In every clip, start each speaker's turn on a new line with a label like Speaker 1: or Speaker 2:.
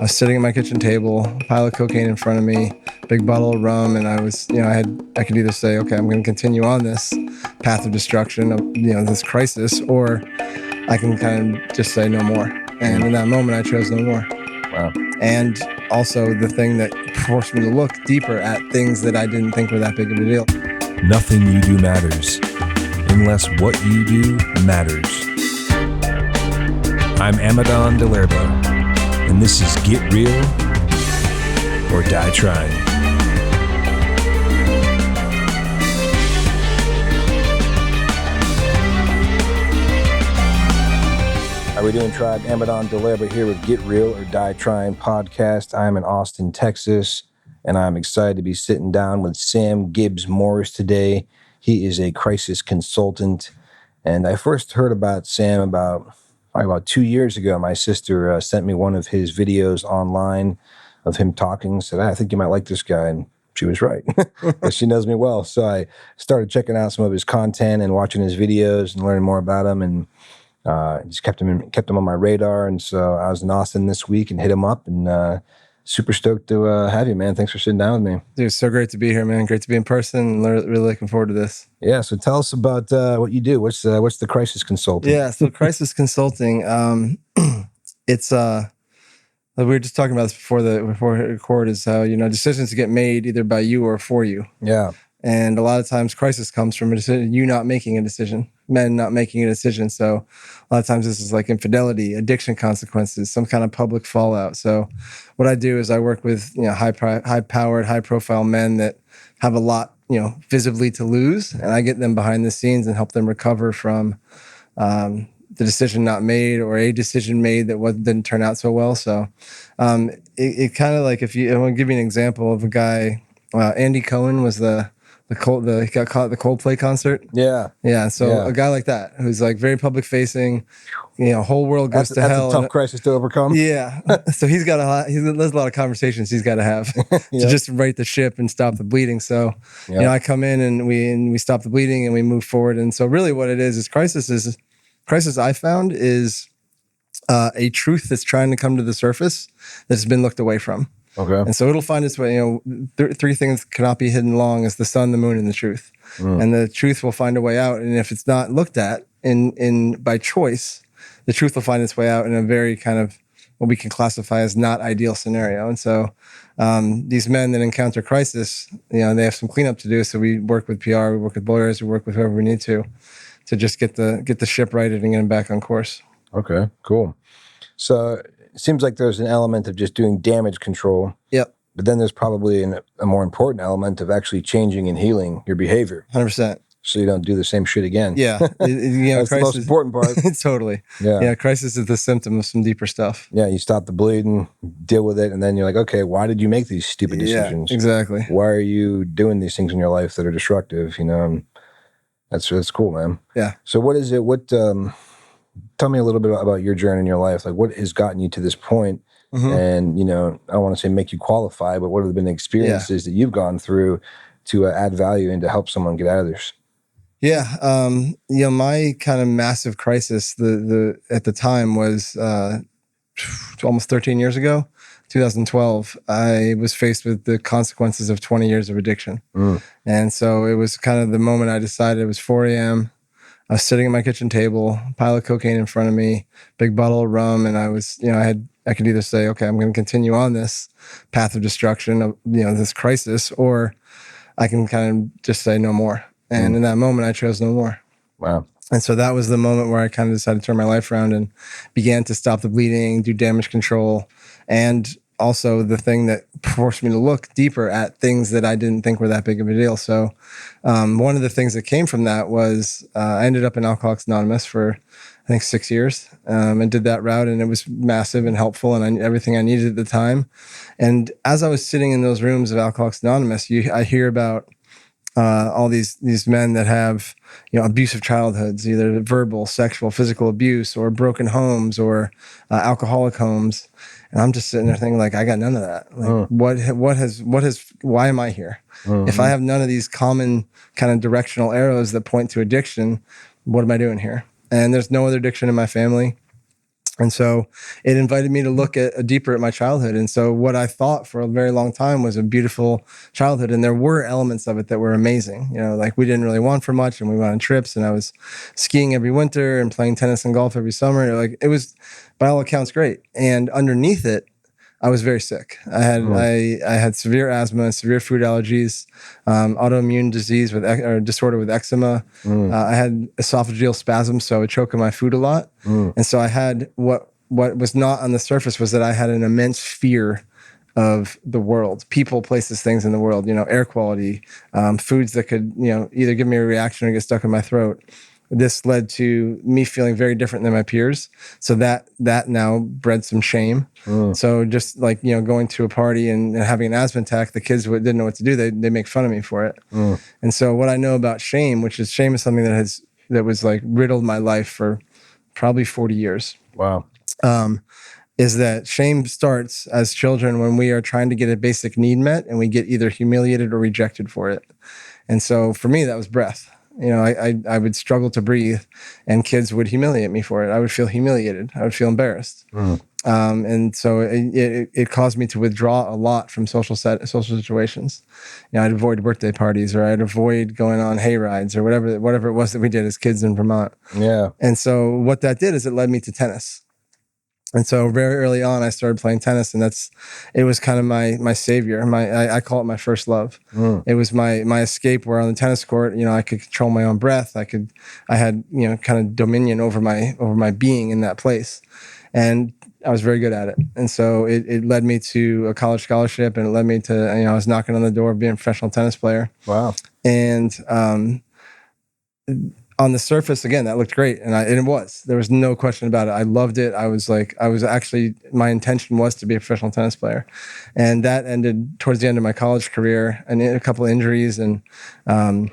Speaker 1: I was sitting at my kitchen table, a pile of cocaine in front of me, big bottle of rum, and I was, I could either say, okay, I'm going to continue on this path of destruction, of, this crisis, or I can kind of just say no more. And in that moment, I chose no more.
Speaker 2: Wow.
Speaker 1: And also the thing that forced me to look deeper at things that I didn't think were that big of a deal.
Speaker 2: Nothing you do matters unless what you do matters. I'm Amadon DellErba, and this is Get Real or Die Trying. How are we doing, tribe? Amadon DellErba here with Get Real or Die Trying podcast. I'm in Austin, Texas, and I'm excited to be sitting down with Sam Gibbs Morris today. He is a crisis consultant, and I first heard about Sam about 2 years ago. My sister sent me one of his videos online of him talking, said, I think you might like this guy, and she was right. She knows me well. So I started checking out some of his content and watching his videos and learning more about him, and just kept him on my radar. And so I was in Austin this week and hit him up, and super stoked to have you, man. Thanks for sitting down with me.
Speaker 1: Dude, it's so great to be here, man. Great to be in person. Really looking forward to this.
Speaker 2: Yeah, so tell us about what you do. What's the crisis consulting?
Speaker 1: Yeah, so crisis consulting, it's we were just talking about this before we record, is how, decisions get made either by you or for you.
Speaker 2: Yeah.
Speaker 1: And a lot of times crisis comes from a decision, you not making a decision, men not making a decision. So a lot of times this is like infidelity, addiction consequences, some kind of public fallout. So what I do is I work with, high-powered, high-profile men that have a lot, visibly to lose. And I get them behind the scenes and help them recover from the decision not made or a decision made that didn't turn out so well. So it kind of like, I want to give you an example of a guy, Andy Cohen was he got caught at the Coldplay concert.
Speaker 2: Yeah.
Speaker 1: So a guy like that, who's like very public facing, whole world goes to hell.
Speaker 2: That's a tough crisis to overcome.
Speaker 1: Yeah. So there's a lot of conversations he's got to have to just right the ship and stop the bleeding. So, I come in and we stop the bleeding and we move forward. And so really what it is crisis I found is a truth that's trying to come to the surface that's been looked away from.
Speaker 2: Okay.
Speaker 1: And so it'll find its way, three things cannot be hidden long: is the sun, the moon, and the truth. And the truth will find a way out. And if it's not looked at in by choice, the truth will find its way out in a very kind of what we can classify as not ideal scenario. And so these men that encounter crisis, they have some cleanup to do. So we work with PR, we work with lawyers, we work with whoever we need to just get the ship righted and get them back on course.
Speaker 2: Okay, cool. So it seems like there's an element of just doing damage control.
Speaker 1: Yep.
Speaker 2: But then there's probably a more important element of actually changing and healing your behavior.
Speaker 1: 100%.
Speaker 2: So you don't do the same shit again.
Speaker 1: Yeah.
Speaker 2: That's crisis, the most important part.
Speaker 1: Totally.
Speaker 2: Yeah.
Speaker 1: Crisis is the symptom of some deeper stuff.
Speaker 2: Yeah, you stop the bleeding, deal with it, and then you're like, okay, why did you make these stupid decisions?
Speaker 1: Yeah, exactly.
Speaker 2: Why are you doing these things in your life that are destructive? And that's cool, man.
Speaker 1: Yeah.
Speaker 2: So what is it? Tell me a little bit about your journey in your life. Like, what has gotten you to this point? Mm-hmm. And, I don't want to say make you qualify, but what have been the experiences that you've gone through to add value and to help someone get out of this?
Speaker 1: Yeah. My kind of massive crisis at the time was almost 13 years ago, 2012. I was faced with the consequences of 20 years of addiction. And so it was kind of the moment I decided. It was 4 a.m. I was sitting at my kitchen table, a pile of cocaine in front of me, big bottle of rum, and I was, I could either say, okay, I'm going to continue on this path of destruction of, this crisis, or I can kind of just say no more. And in that moment, I chose no more.
Speaker 2: Wow.
Speaker 1: And so that was the moment where I kind of decided to turn my life around and began to stop the bleeding, do damage control, and also the thing that forced me to look deeper at things that I didn't think were that big of a deal. So one of the things that came from that was I ended up in Alcoholics Anonymous for, I think, 6 years, and did that route, and it was massive and helpful and everything I needed at the time. And as I was sitting in those rooms of Alcoholics Anonymous, I hear about all these men that have, abusive childhoods, either verbal, sexual, physical abuse, or broken homes, or alcoholic homes. And I'm just sitting there thinking, like, I got none of that. Like, why am I here? If I have none of these common kind of directional arrows that point to addiction, what am I doing here? And there's no other addiction in my family. And so it invited me to look deeper at my childhood. And so what I thought for a very long time was a beautiful childhood. And there were elements of it that were amazing. Like we didn't really want for much and we went on trips and I was skiing every winter and playing tennis and golf every summer. Like it was, by all accounts, great. And underneath it, I was very sick. I had severe asthma, severe food allergies, autoimmune disease or disorder with eczema. I had esophageal spasms, so I would choke on my food a lot. And so I had what was not on the surface was that I had an immense fear of the world, people, places, things in the world. Air quality, foods that could either give me a reaction or get stuck in my throat. This led to me feeling very different than my peers. So that now bred some shame. So just like, going to a party and having an asthma attack, the kids didn't know what to do. They make fun of me for it. And so what I know about shame is something that was like riddled my life for probably 40 years.
Speaker 2: Wow.
Speaker 1: Is that shame starts as children when we are trying to get a basic need met and we get either humiliated or rejected for it. And so for me, that was breath. I would struggle to breathe and kids would humiliate me for it. I would feel humiliated. I would feel embarrassed. And so it caused me to withdraw a lot from social situations. I'd avoid birthday parties or I'd avoid going on hay rides or whatever it was that we did as kids in Vermont.
Speaker 2: Yeah.
Speaker 1: And so what that did is it led me to tennis. And so very early on, I started playing tennis, and it was kind of my savior. I call it my first love. It was my escape. Where on the tennis court, I could control my own breath. I had kind of dominion over my being in that place, and I was very good at it. And so it led me to a college scholarship, and it led me to I was knocking on the door of being a professional tennis player.
Speaker 2: Wow.
Speaker 1: And on the surface, again, that looked great. And it was. There was no question about it. I loved it. My intention was to be a professional tennis player. And that ended towards the end of my college career and a couple of injuries and kind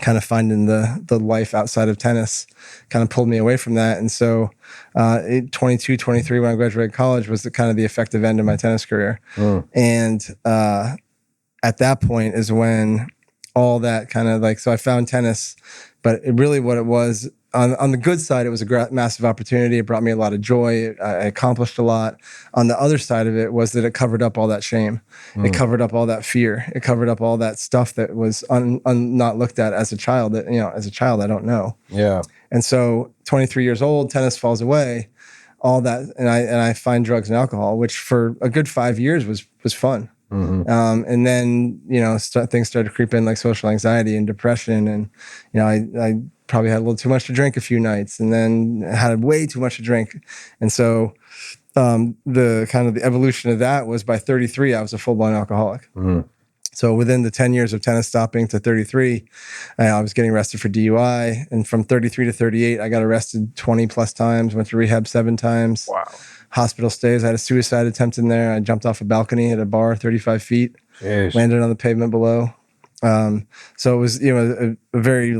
Speaker 1: of finding the life outside of tennis kind of pulled me away from that. And so 22, 23, when I graduated college was the effective end of my tennis career. And at that point is when all that so I found tennis, but what it was on the good side, it was a massive opportunity. It brought me a lot of joy. I accomplished a lot. On the other side of it was that it covered up all that shame. It covered up all that fear. It covered up all that stuff that was not looked at as a child. That as a child, I don't know.
Speaker 2: Yeah.
Speaker 1: And so, 23 years old, tennis falls away. All that, and I find drugs and alcohol, which for a good 5 years was fun. And then, things started to creep in like social anxiety and depression. And, I probably had a little too much to drink a few nights and then had way too much to drink. And so the evolution of that was by 33, I was a full-blown alcoholic. So within the 10 years of tennis stopping to 33, I was getting arrested for DUI. And from 33 to 38, I got arrested 20 plus times, went to rehab 7 times.
Speaker 2: Wow.
Speaker 1: Hospital stays. I had a suicide attempt in there. I jumped off a balcony at a bar, 35 feet, landed on the pavement below. So it was, a very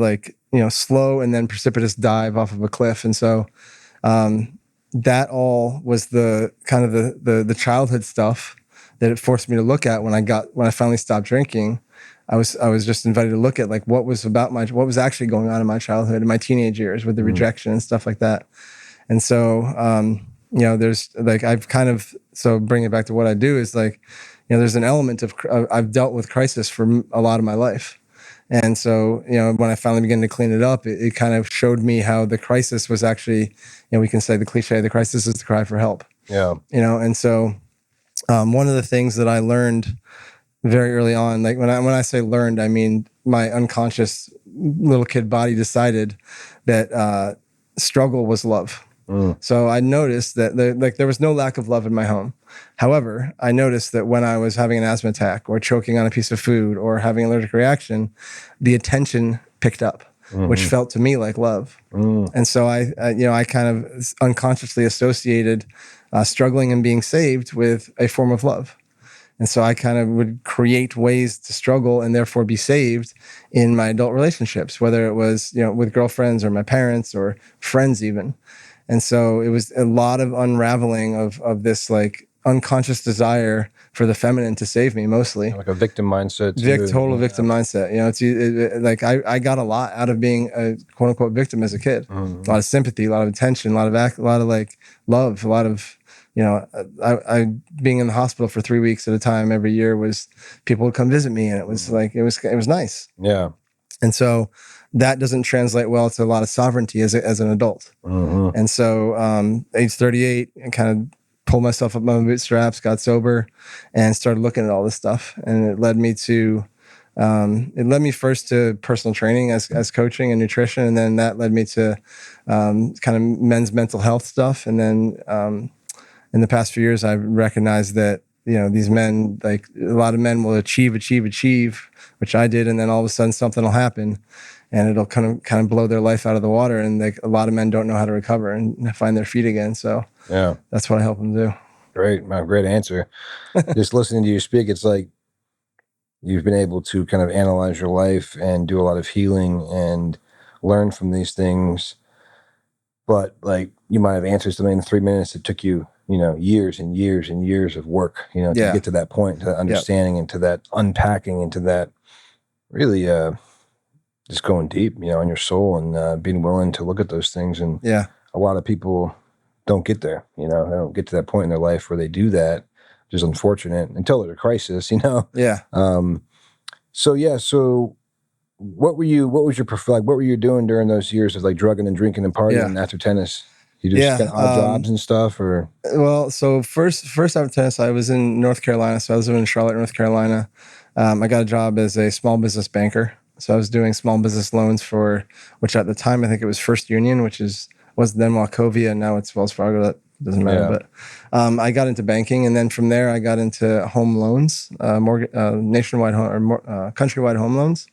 Speaker 1: slow and then precipitous dive off of a cliff. And so, that all was the kind of the childhood stuff that it forced me to look at when I finally stopped drinking. I was just invited to look at what was actually going on in my childhood and my teenage years with the rejection and stuff like that. And so, there's I've kind of, so bring it back to what I do is there's an element of, I've dealt with crisis for a lot of my life. And so, when I finally began to clean it up, it kind of showed me how the crisis was actually, we can say the cliche, the crisis is the cry for help.
Speaker 2: Yeah.
Speaker 1: And so, one of the things that I learned very early on, when I say learned, I mean, my unconscious little kid body decided that, struggle was love. So I noticed that there was no lack of love in my home. However, I noticed that when I was having an asthma attack or choking on a piece of food or having an allergic reaction, the attention picked up, which felt to me like love. And so I kind of unconsciously associated struggling and being saved with a form of love. And so I kind of would create ways to struggle and therefore be saved in my adult relationships, whether it was, with girlfriends or my parents or friends even. And so it was a lot of unraveling of this unconscious desire for the feminine to save me mostly.
Speaker 2: Like a victim mindset. Too.
Speaker 1: Total victim mindset. You know, it's like I got a lot out of being a quote unquote victim as a kid. A lot of sympathy, a lot of attention, a lot of like love, a lot of, you know, I being in the hospital for 3 weeks at a time every year was people would come visit me, and it was like it was nice.
Speaker 2: Yeah.
Speaker 1: And so that doesn't translate well to a lot of sovereignty as an adult. And so age 38, I kind of pulled myself up my bootstraps, got sober, and started looking at all this stuff. And it led me to, first to personal training as coaching and nutrition. And then that led me to kind of men's mental health stuff. And then in the past few years, I've recognized that, you know, these men, like a lot of men will achieve, which I did. And then all of a sudden something will happen and it'll kind of blow their life out of the water. And like a lot of men don't know how to recover and find their feet again. So yeah, that's what I help them do.
Speaker 2: Great, man, great answer. Just listening to you speak, it's like you've been able to kind of analyze your life and do a lot of healing and learn from these things. But like you might have answered something in 3 minutes. It took you, you know, years and years and years of work, you know, to get to that point, to that understanding and to that unpacking and to that really just going deep, you know, in your soul and being willing to look at those things. And a lot of people don't get there, you know, they don't get to that point in their life where they do that, which is unfortunate until there's a crisis, you know?
Speaker 1: Yeah.
Speaker 2: So what were you doing during those years of like drugging and drinking and partying after tennis? You just got odd jobs and stuff, or?
Speaker 1: Well, so first after tennis, I was in North Carolina. So I was living in Charlotte, North Carolina. I got a job as a small business banker. So I was doing small business loans which at the time, I think it was First Union, was then Wachovia, and now it's Wells Fargo. That doesn't matter. But I got into banking, and then from there I got into home loans, nationwide countrywide home loans.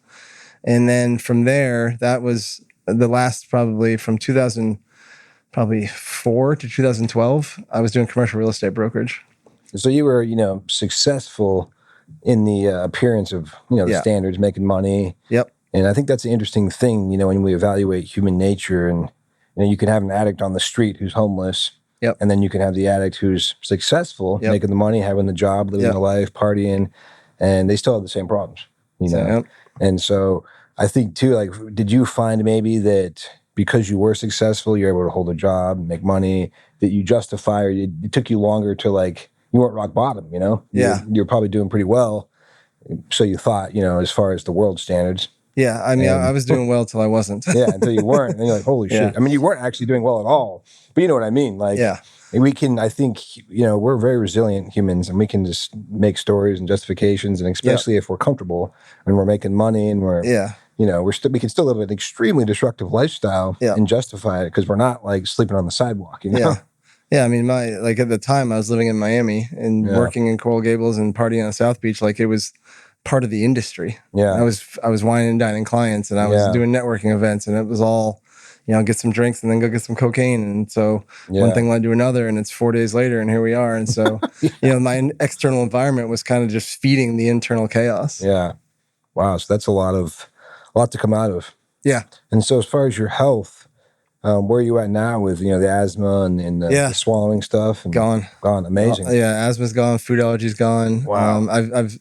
Speaker 1: And then from there, that was the last probably from 2004 to 2012, I was doing commercial real estate brokerage.
Speaker 2: So you were, you know, successful in the appearance of, you know, the standards, making money.
Speaker 1: Yep.
Speaker 2: And I think that's an interesting thing, you know, when we evaluate human nature, and, you know, you can have an addict on the street who's homeless.
Speaker 1: Yep.
Speaker 2: And then you can have the addict who's successful, making the money, having the job, living the life, partying, and they still have the same problems, you know? And so I think too, like, did you find maybe that because you were successful, you're able to hold a job, make money, that you justify, or it took you longer to, like, you weren't rock bottom, you know? You're probably doing pretty well. So you thought, you know, as far as the world standards.
Speaker 1: Yeah. I mean, I was doing well till I wasn't.
Speaker 2: Until you weren't. And you're like, holy shit. I mean, you weren't actually doing well at all, but you know what I mean? Like, we can, I think, you know, we're very resilient humans, and we can just make stories and justifications, and especially if we're comfortable and we're making money and we're, you know, we can still live an extremely destructive lifestyle and justify it because we're not like sleeping on the sidewalk, you know?
Speaker 1: Yeah, I mean, at the time I was living in Miami and working in Coral Gables and partying on South Beach, like it was part of the industry.
Speaker 2: Yeah,
Speaker 1: I was wining and dining clients, and I was doing networking events, and it was all, you know, get some drinks and then go get some cocaine, and so one thing led to another, and it's 4 days later, and here we are. And so, you know, my external environment was kind of just feeding the internal chaos.
Speaker 2: Yeah, wow. So that's a lot to come out of.
Speaker 1: Yeah.
Speaker 2: And so, as far as your health, where are you at now with, you know, the asthma and the swallowing stuff? And
Speaker 1: gone.
Speaker 2: Amazing.
Speaker 1: Asthma's gone. Food allergies gone.
Speaker 2: Wow.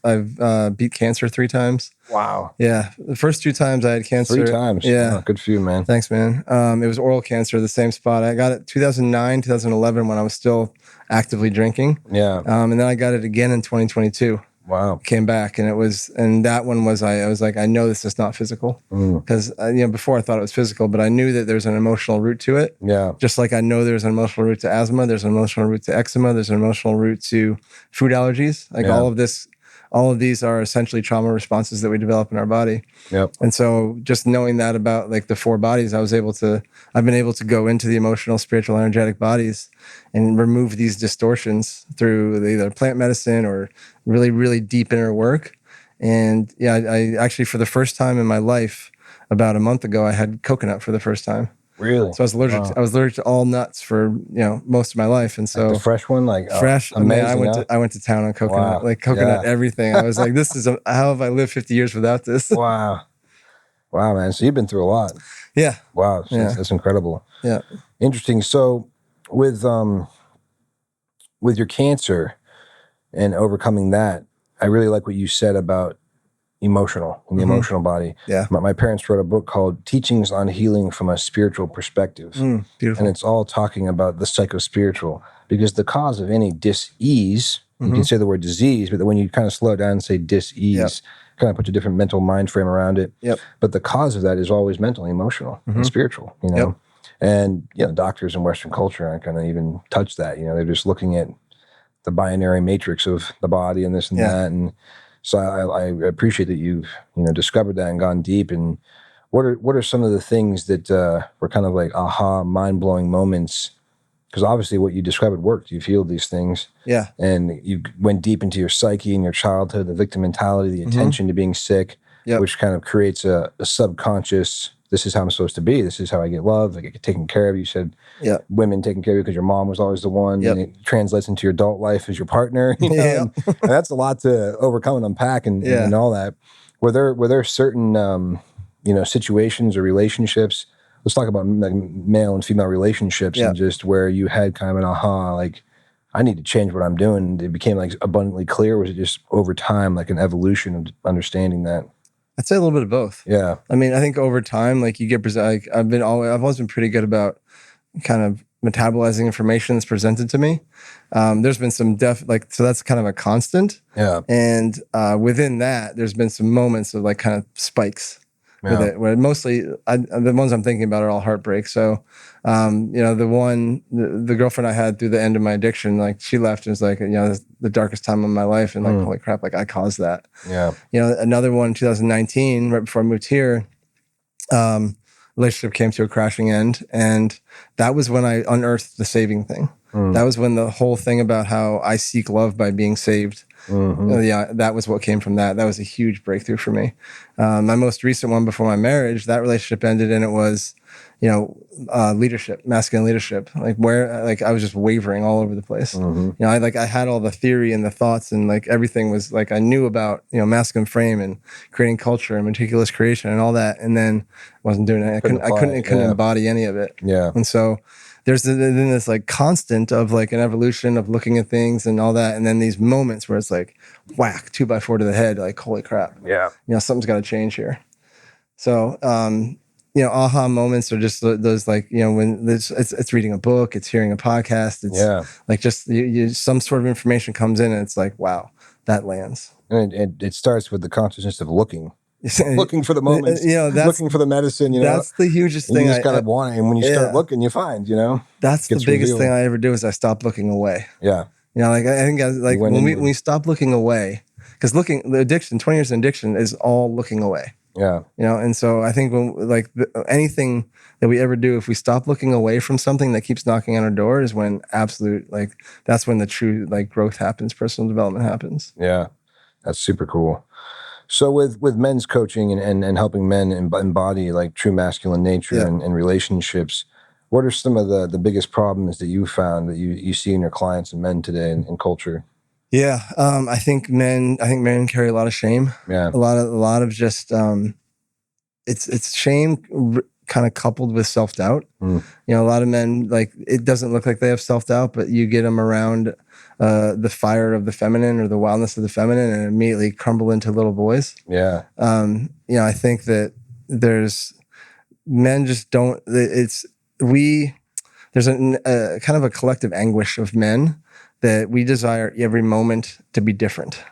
Speaker 1: I've beat cancer 3 times.
Speaker 2: Wow.
Speaker 1: Yeah, the first 2 times I had cancer.
Speaker 2: 3 times.
Speaker 1: Yeah.
Speaker 2: Oh, good for you, man.
Speaker 1: Thanks, man. It was oral cancer, the same spot. I got it 2009, 2011 when I was still actively drinking.
Speaker 2: Yeah.
Speaker 1: And then I got it again in 2022.
Speaker 2: Wow.
Speaker 1: Came back, and that one was, I was like, I know this is not physical, because you know, before I thought it was physical, but I knew that there's an emotional root to it.
Speaker 2: Yeah.
Speaker 1: Just like I know there's an emotional root to asthma, there's an emotional root to eczema, there's an emotional root to food allergies. Like all of these are essentially trauma responses that we develop in our body.
Speaker 2: Yep.
Speaker 1: And so just knowing that about like the 4 bodies, I've been able to go into the emotional, spiritual, energetic bodies and remove these distortions through either plant medicine or really, really deep inner work. And I actually, for the first time in my life, about a month ago, I had coconut for the first time.
Speaker 2: Really?
Speaker 1: So I was allergic to all nuts for, you know, most of my life. And so
Speaker 2: like the fresh one, like
Speaker 1: fresh.
Speaker 2: Amazing,
Speaker 1: I went to town on coconut, like coconut, everything. I was like, how have I lived 50 years without this?
Speaker 2: Wow, man. So you've been through a lot.
Speaker 1: Yeah.
Speaker 2: Wow. So that's incredible.
Speaker 1: Yeah.
Speaker 2: Interesting. So with your cancer, and overcoming that. I really like what you said about emotional and the emotional body.
Speaker 1: Yeah.
Speaker 2: My parents wrote a book called Teachings on Healing from a Spiritual Perspective.
Speaker 1: Beautiful.
Speaker 2: And it's all talking about the psychospiritual, because the cause of any dis-ease, you can say the word disease, but when you kind of slow it down and say dis-ease, kind of put a different mental mind frame around it. But the cause of that is always mental, emotional, and spiritual, you know? And, you know, doctors in Western culture aren't going to even touch that. You know, they're just looking at the binary matrix of the body and this and that. And so I appreciate that you've, you know, discovered that and gone deep. And what are some of the things that were kind of like aha, mind-blowing moments? Because obviously what you described worked. You've healed these things.
Speaker 1: Yeah.
Speaker 2: And you went deep into your psyche and your childhood, the victim mentality, the attention to being sick, which kind of creates a subconscious, this is how I'm supposed to be. This is how I get love. I get taken care of. You said women taking care of you because your mom was always the one. And it translates into your adult life as your partner. You know? And that's a lot to overcome and unpack and all that. Were there certain you know, situations or relationships? Let's talk about like male and female relationships and just where you had kind of an aha, like, I need to change what I'm doing. It became like abundantly clear. Was it just over time, like an evolution of understanding that?
Speaker 1: I'd say a little bit of both.
Speaker 2: Yeah.
Speaker 1: I mean, I think over time, like you get, like I've always been pretty good about kind of metabolizing information that's presented to me. There's been some so that's kind of a constant.
Speaker 2: Yeah.
Speaker 1: And within that, there's been some moments of like kind of spikes with it, where mostly the ones I'm thinking about are all heartbreak. So, you know, the girlfriend I had through the end of my addiction, like she left and was like, you know, this is the darkest time of my life. And like, holy crap, like I caused that. Yeah. You know, another one in 2019, right before I moved here, relationship came to a crashing end. And that was when I unearthed the saving thing. That was when the whole thing about how I seek love by being saved. That was what came from that. That was a huge breakthrough for me. My most recent one before my marriage, that relationship ended, and it was, you know, leadership, masculine leadership. Like I was just wavering all over the place. You know, I had all the theory and the thoughts, and like everything was like I knew about, you know, masculine frame and creating culture and meticulous creation and all that, and then wasn't doing it. I couldn't embody any of it. Yeah, and so. There's then this like constant of like an evolution of looking at things and all that. And then these moments where it's like, whack, 2x4 to the head, like, holy crap. Yeah. You know, something's got to change here. So, you know, aha moments are just those like, you know, when it's reading a book, it's hearing a podcast. It's like just some sort of information comes in and it's like, wow, that lands.
Speaker 2: And it starts with the consciousness of looking for the moments, you know, looking for the medicine, you know.
Speaker 1: That's the hugest thing.
Speaker 2: You just gotta want it, and when you start looking, you find, you know.
Speaker 1: That's the biggest thing I ever do is I stop looking away.
Speaker 2: Yeah.
Speaker 1: You know, like I think like when we stop looking away, because the addiction, 20 years of addiction is all looking away. Yeah. You know, and so I think when anything that we ever do, if we stop looking away from something that keeps knocking on our door, is when that's when the true like growth happens, personal development happens.
Speaker 2: Yeah. That's super cool. So with men's coaching and helping men embody like true masculine nature and relationships, what are some of the biggest problems that you found that you see in your clients and men today in culture?
Speaker 1: Yeah, I think men carry a lot of shame. Yeah, a lot of just it's shame kind of coupled with self-doubt. You know, a lot of men, like, it doesn't look like they have self-doubt, but you get them around the fire of the feminine or the wildness of the feminine and immediately crumble into little boys. Yeah. You know, I think that men just don't, there's a kind of a collective anguish of men that we desire every moment to be different.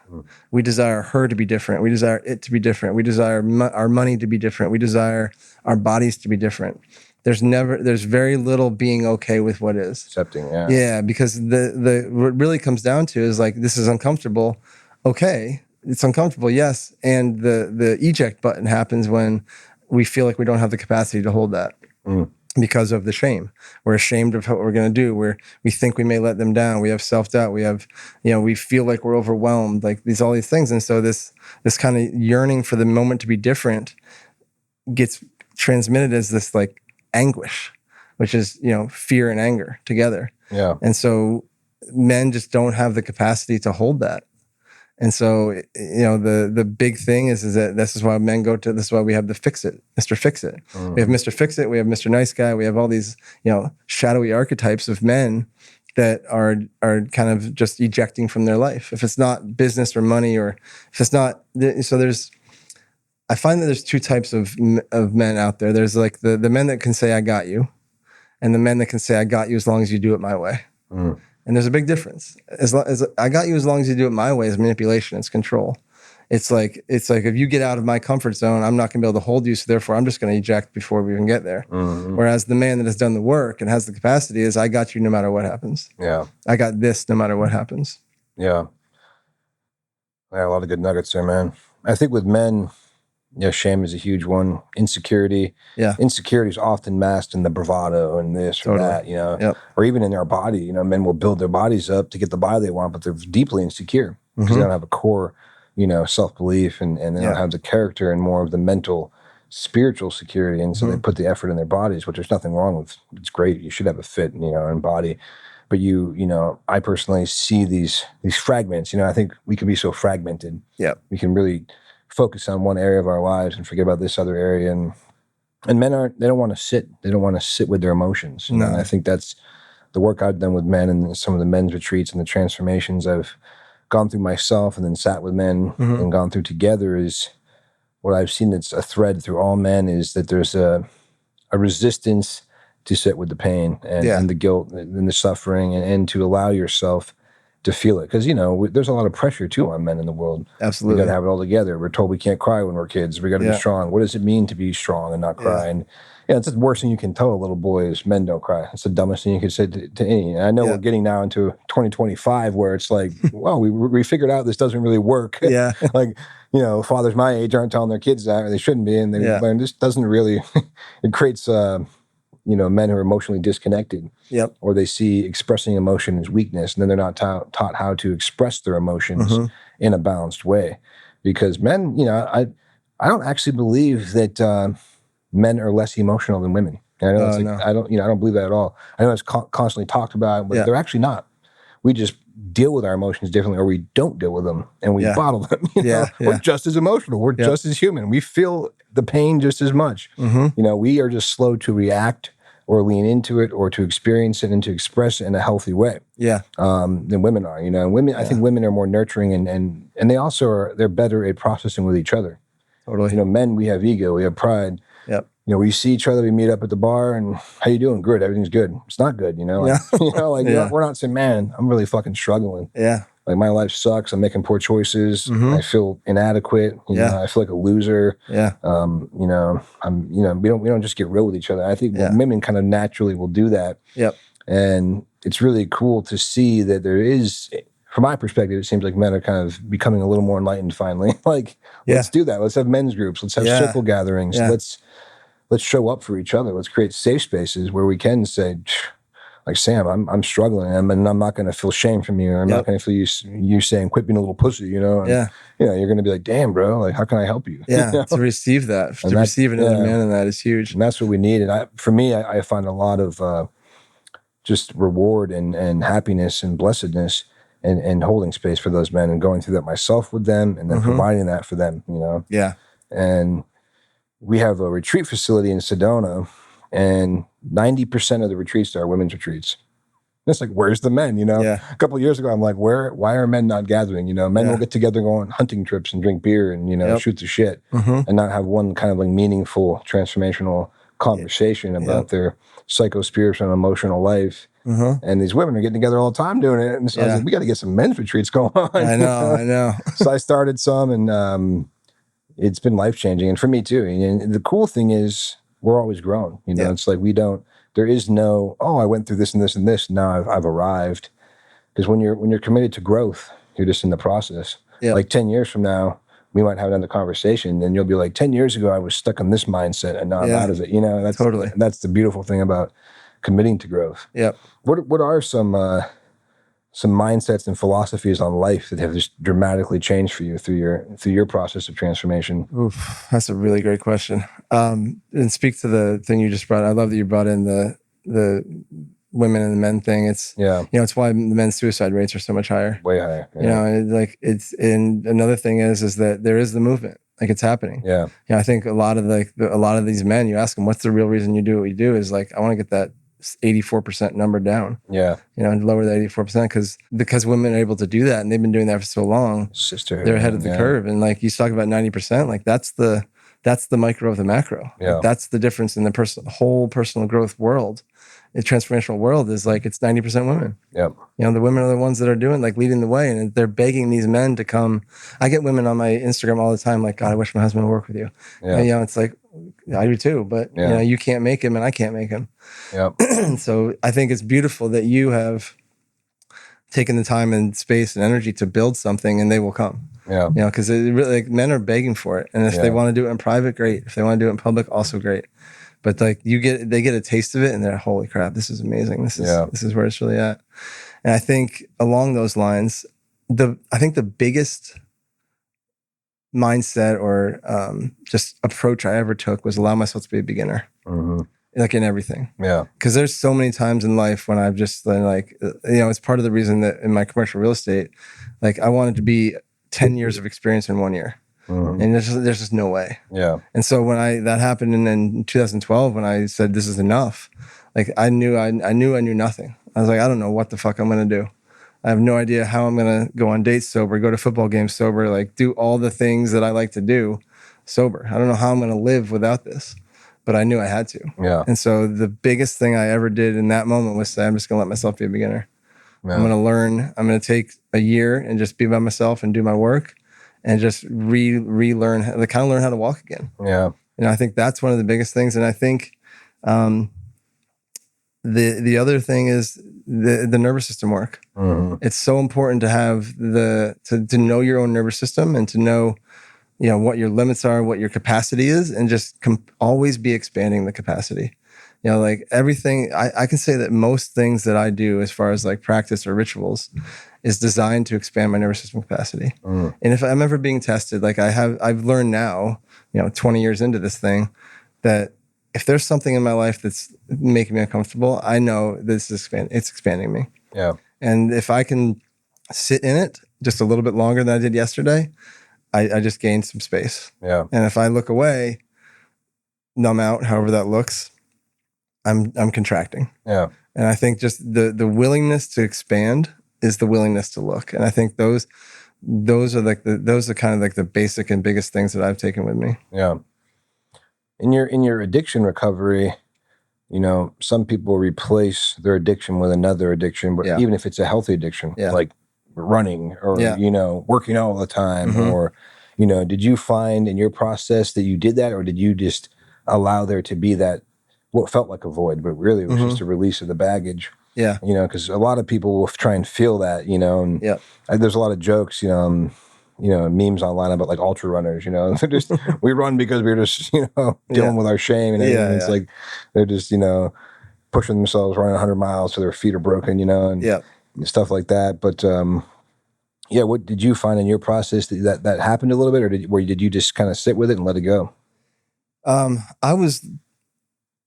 Speaker 1: We desire her to be different. We desire it to be different. We desire our money to be different. We desire our bodies to be different. There's very little being okay with what is.
Speaker 2: Accepting, yeah.
Speaker 1: Yeah, because what it really comes down to is like, this is uncomfortable. Okay, it's uncomfortable, yes. And the eject button happens when we feel like we don't have the capacity to hold that. Because of the shame. We're ashamed of what we're going to do. We think we may let them down. We have self-doubt. We have, you know, we feel like we're overwhelmed, like all these things. And so this kind of yearning for the moment to be different gets transmitted as this like anguish, which is, you know, fear and anger together. Yeah. And so men just don't have the capacity to hold that. And so, you know, the big thing is that this is why men this is why we have the Fix It, Mr. Fix It. We have Mr. Fix It, we have Mr. Nice Guy, we have all these, you know, shadowy archetypes of men. that are kind of just ejecting from their life. If it's not business or money, or if it's not, I find that there's two types of men out there. There's like the men that can say, I got you, and the men that can say, I got you as long as you do it my way. Mm. And there's a big difference. As I got you as long as you do it my way is manipulation, it's control. It's like if you get out of my comfort zone, I'm not going to be able to hold you, so therefore I'm just going to eject before we even get there. Mm-hmm. Whereas the man that has done the work and has the capacity is, I got you no matter what happens.
Speaker 2: Yeah.
Speaker 1: I got this no matter what happens.
Speaker 2: Yeah. Yeah, a lot of good nuggets there, man. I think with men, shame is a huge one. Insecurity. Yeah. Insecurity is often masked in the bravado and this or that, yep. Or even in their body. Men will build their bodies up to get the body they want, but they're deeply insecure because they don't have a core, self-belief and they don't have the character and more of the mental, spiritual security. And so they put the effort in their bodies, which there's nothing wrong with. It's great. You should have a fit, and body. But I personally see these fragments. I think we can be so fragmented. Yeah. We can really focus on one area of our lives and forget about this other area. And men they don't want to sit. They don't want to sit with their emotions. No. And I think that's the work I've done with men and some of the men's retreats and the transformations I've gone through myself and then sat with men and gone through together is what I've seen that's a thread through all men is that there's a resistance to sit with the pain and the guilt and the suffering and to allow yourself to feel it. Because, there's a lot of pressure too on men in the world.
Speaker 1: Absolutely.
Speaker 2: We got to have it all together. We're told we can't cry when we're kids. We got to be strong. What does it mean to be strong and not cry? And it's the worst thing you can tell a little boy is men don't cry. It's the dumbest thing you could say to any. And I know we're getting now into 2025 where it's like, well, we figured out this doesn't really work. Yeah. Like, fathers my age aren't telling their kids that, or they shouldn't be. And and this doesn't really, it creates, men who are emotionally disconnected. Yep. Or they see expressing emotion as weakness, and then they're not taught how to express their emotions in a balanced way. Because men, I don't actually believe that men are less emotional than women. I know no. I don't believe that at all. I know it's constantly talked about, but they're actually not. We just deal with our emotions differently, or we don't deal with them and we bottle them. We're just as emotional. We're just as human. We feel the pain just as much. We are just slow to react or lean into it or to experience it and to express it in a healthy way. Than women are. Women. I think women are more nurturing and they also they're better at processing with each other. Totally. Men, we have ego, we have pride. Yep. We see each other, we meet up at the bar, and how you doing? Good, everything's good. It's not good, we're not saying, man, I'm really fucking struggling. Yeah. Like my life sucks. I'm making poor choices. I feel inadequate. I feel like a loser. Yeah. We don't just get real with each other. I think women kind of naturally will do that. Yep. And it's really cool to see that there is, from my perspective, it seems like men are kind of becoming a little more enlightened finally. Let's do that. Let's have men's groups. Let's have circle gatherings. Let's show up for each other. Let's create safe spaces where we can say, like, Sam, I'm struggling, and I'm not going to feel shame from you. I'm not going to feel you saying, quit being a little pussy, And, you're going to be like, damn, bro, like, how can I help you?
Speaker 1: To receive that, to receive another man in that is huge.
Speaker 2: And that's what we need. And for me, I find a lot of just reward and happiness and blessedness and holding space for those men and going through that myself with them and then providing that for them, Yeah. And we have a retreat facility in Sedona, and 90% of the retreats are women's retreats. It's like, where's the men? A couple of years ago, I'm like, why are men not gathering? Men will get together, go on hunting trips and drink beer and shoot the shit and not have one kind of like meaningful, transformational conversation about their psycho-spiritual and emotional life. And these women are getting together all the time doing it. And so I was like, we got to get some men's retreats going on.
Speaker 1: I know. So
Speaker 2: I started some, and it's been life-changing. And for me too. And the cool thing is we're always growing. It's like there is no, I went through this and this and this. Now I've arrived. Because when you're committed to growth, you're just in the process. Yep. Like 10 years from now, we might have another conversation, and you'll be like, 10 years ago, I was stuck in this mindset, and now I'm out of it. That's totally. That's the beautiful thing about committing to growth. Yep. What are some mindsets and philosophies on life that have just dramatically changed for you through your process of transformation?
Speaker 1: Oof, that's a really great question. And speak to the thing you just brought. I love that you brought in the women and the men thing. It's it's why the men's suicide rates are so much higher.
Speaker 2: Way higher.
Speaker 1: Yeah. And another thing is that there is the movement. Like, it's happening. I think a lot of these men, you ask them, what's the real reason you do what you do, is like, I want to get that 84% number down.
Speaker 2: Yeah.
Speaker 1: And lower the 84% because women are able to do that, and they've been doing that for so long.
Speaker 2: Sisterhood.
Speaker 1: They're ahead of the curve. And like you talk about 90%, like that's the micro of the macro.
Speaker 2: Yeah.
Speaker 1: Like that's the difference in the whole personal growth world. The transformational world is like it's 90% women.
Speaker 2: Yep.
Speaker 1: The women are the ones that are doing, like, leading the way, and they're begging these men to come. I get women on my Instagram all the time like, God, I wish my husband would work with you.
Speaker 2: Yeah.
Speaker 1: And, it's like, I do too, but you can't make him and I can't make him.
Speaker 2: Yep.
Speaker 1: So I think it's beautiful that you have taken the time and space and energy to build something, and they will come.
Speaker 2: Yeah.
Speaker 1: Because really, like, men are begging for it, and if they want to do it in private, great. If they want to do it in public, also great. But like they get a taste of it, and they're, holy crap, this is amazing. This is where it's really at. And I think along those lines, I think the biggest mindset or just approach I ever took was allow myself to be a beginner, like in everything.
Speaker 2: Yeah.
Speaker 1: Because there's so many times in life when I've just been like, it's part of the reason that in my commercial real estate, like I wanted to be 10 years of experience in 1 year. And there's just no way.
Speaker 2: Yeah.
Speaker 1: And so when that happened in 2012, when I said this is enough, like I knew nothing. I was like, I don't know what the fuck I'm gonna do. I have no idea how I'm gonna go on dates sober, go to football games sober, like do all the things that I like to do sober. I don't know how I'm gonna live without this, but I knew I had to.
Speaker 2: Yeah.
Speaker 1: And so the biggest thing I ever did in that moment was say, I'm just gonna let myself be a beginner. Yeah. I'm gonna learn. I'm gonna take a year and just be by myself and do my work. And just relearn, kind of learn how to walk again.
Speaker 2: Yeah.
Speaker 1: I think that's one of the biggest things. And I think the other thing is the nervous system work. It's so important to have to know your own nervous system and to know, what your limits are, what your capacity is, and just always be expanding the capacity. Like everything, I can say that most things that I do as far as like practice or rituals is designed to expand my nervous system capacity. And if I'm ever being tested, like I've learned now, 20 years into this thing, that if there's something in my life that's making me uncomfortable, I know this is it's expanding me.
Speaker 2: Yeah.
Speaker 1: And if I can sit in it just a little bit longer than I did yesterday, I just gained some space.
Speaker 2: Yeah.
Speaker 1: And if I look away, numb out, however that looks, I'm contracting.
Speaker 2: Yeah.
Speaker 1: And I think just the willingness to expand is the willingness to look. And I think those are kind of like the basic and biggest things that I've taken with me.
Speaker 2: Yeah. In your addiction recovery, some people replace their addiction with another addiction, but even if it's a healthy addiction, like running or, working out all the time or, did you find in your process that you did that, or did you just allow there to be that, what felt like a void, but really it was just a release of the baggage?
Speaker 1: Yeah.
Speaker 2: Because a lot of people will try and feel that, and there's a lot of jokes, memes online about like ultra runners, they're just, we run because we're just, dealing with our shame and everything. It's like, they're just, pushing themselves, running 100 miles so their feet are broken, and stuff like that. But, what did you find in your process that happened a little bit, or did you just kind of sit with it and let it go?
Speaker 1: I was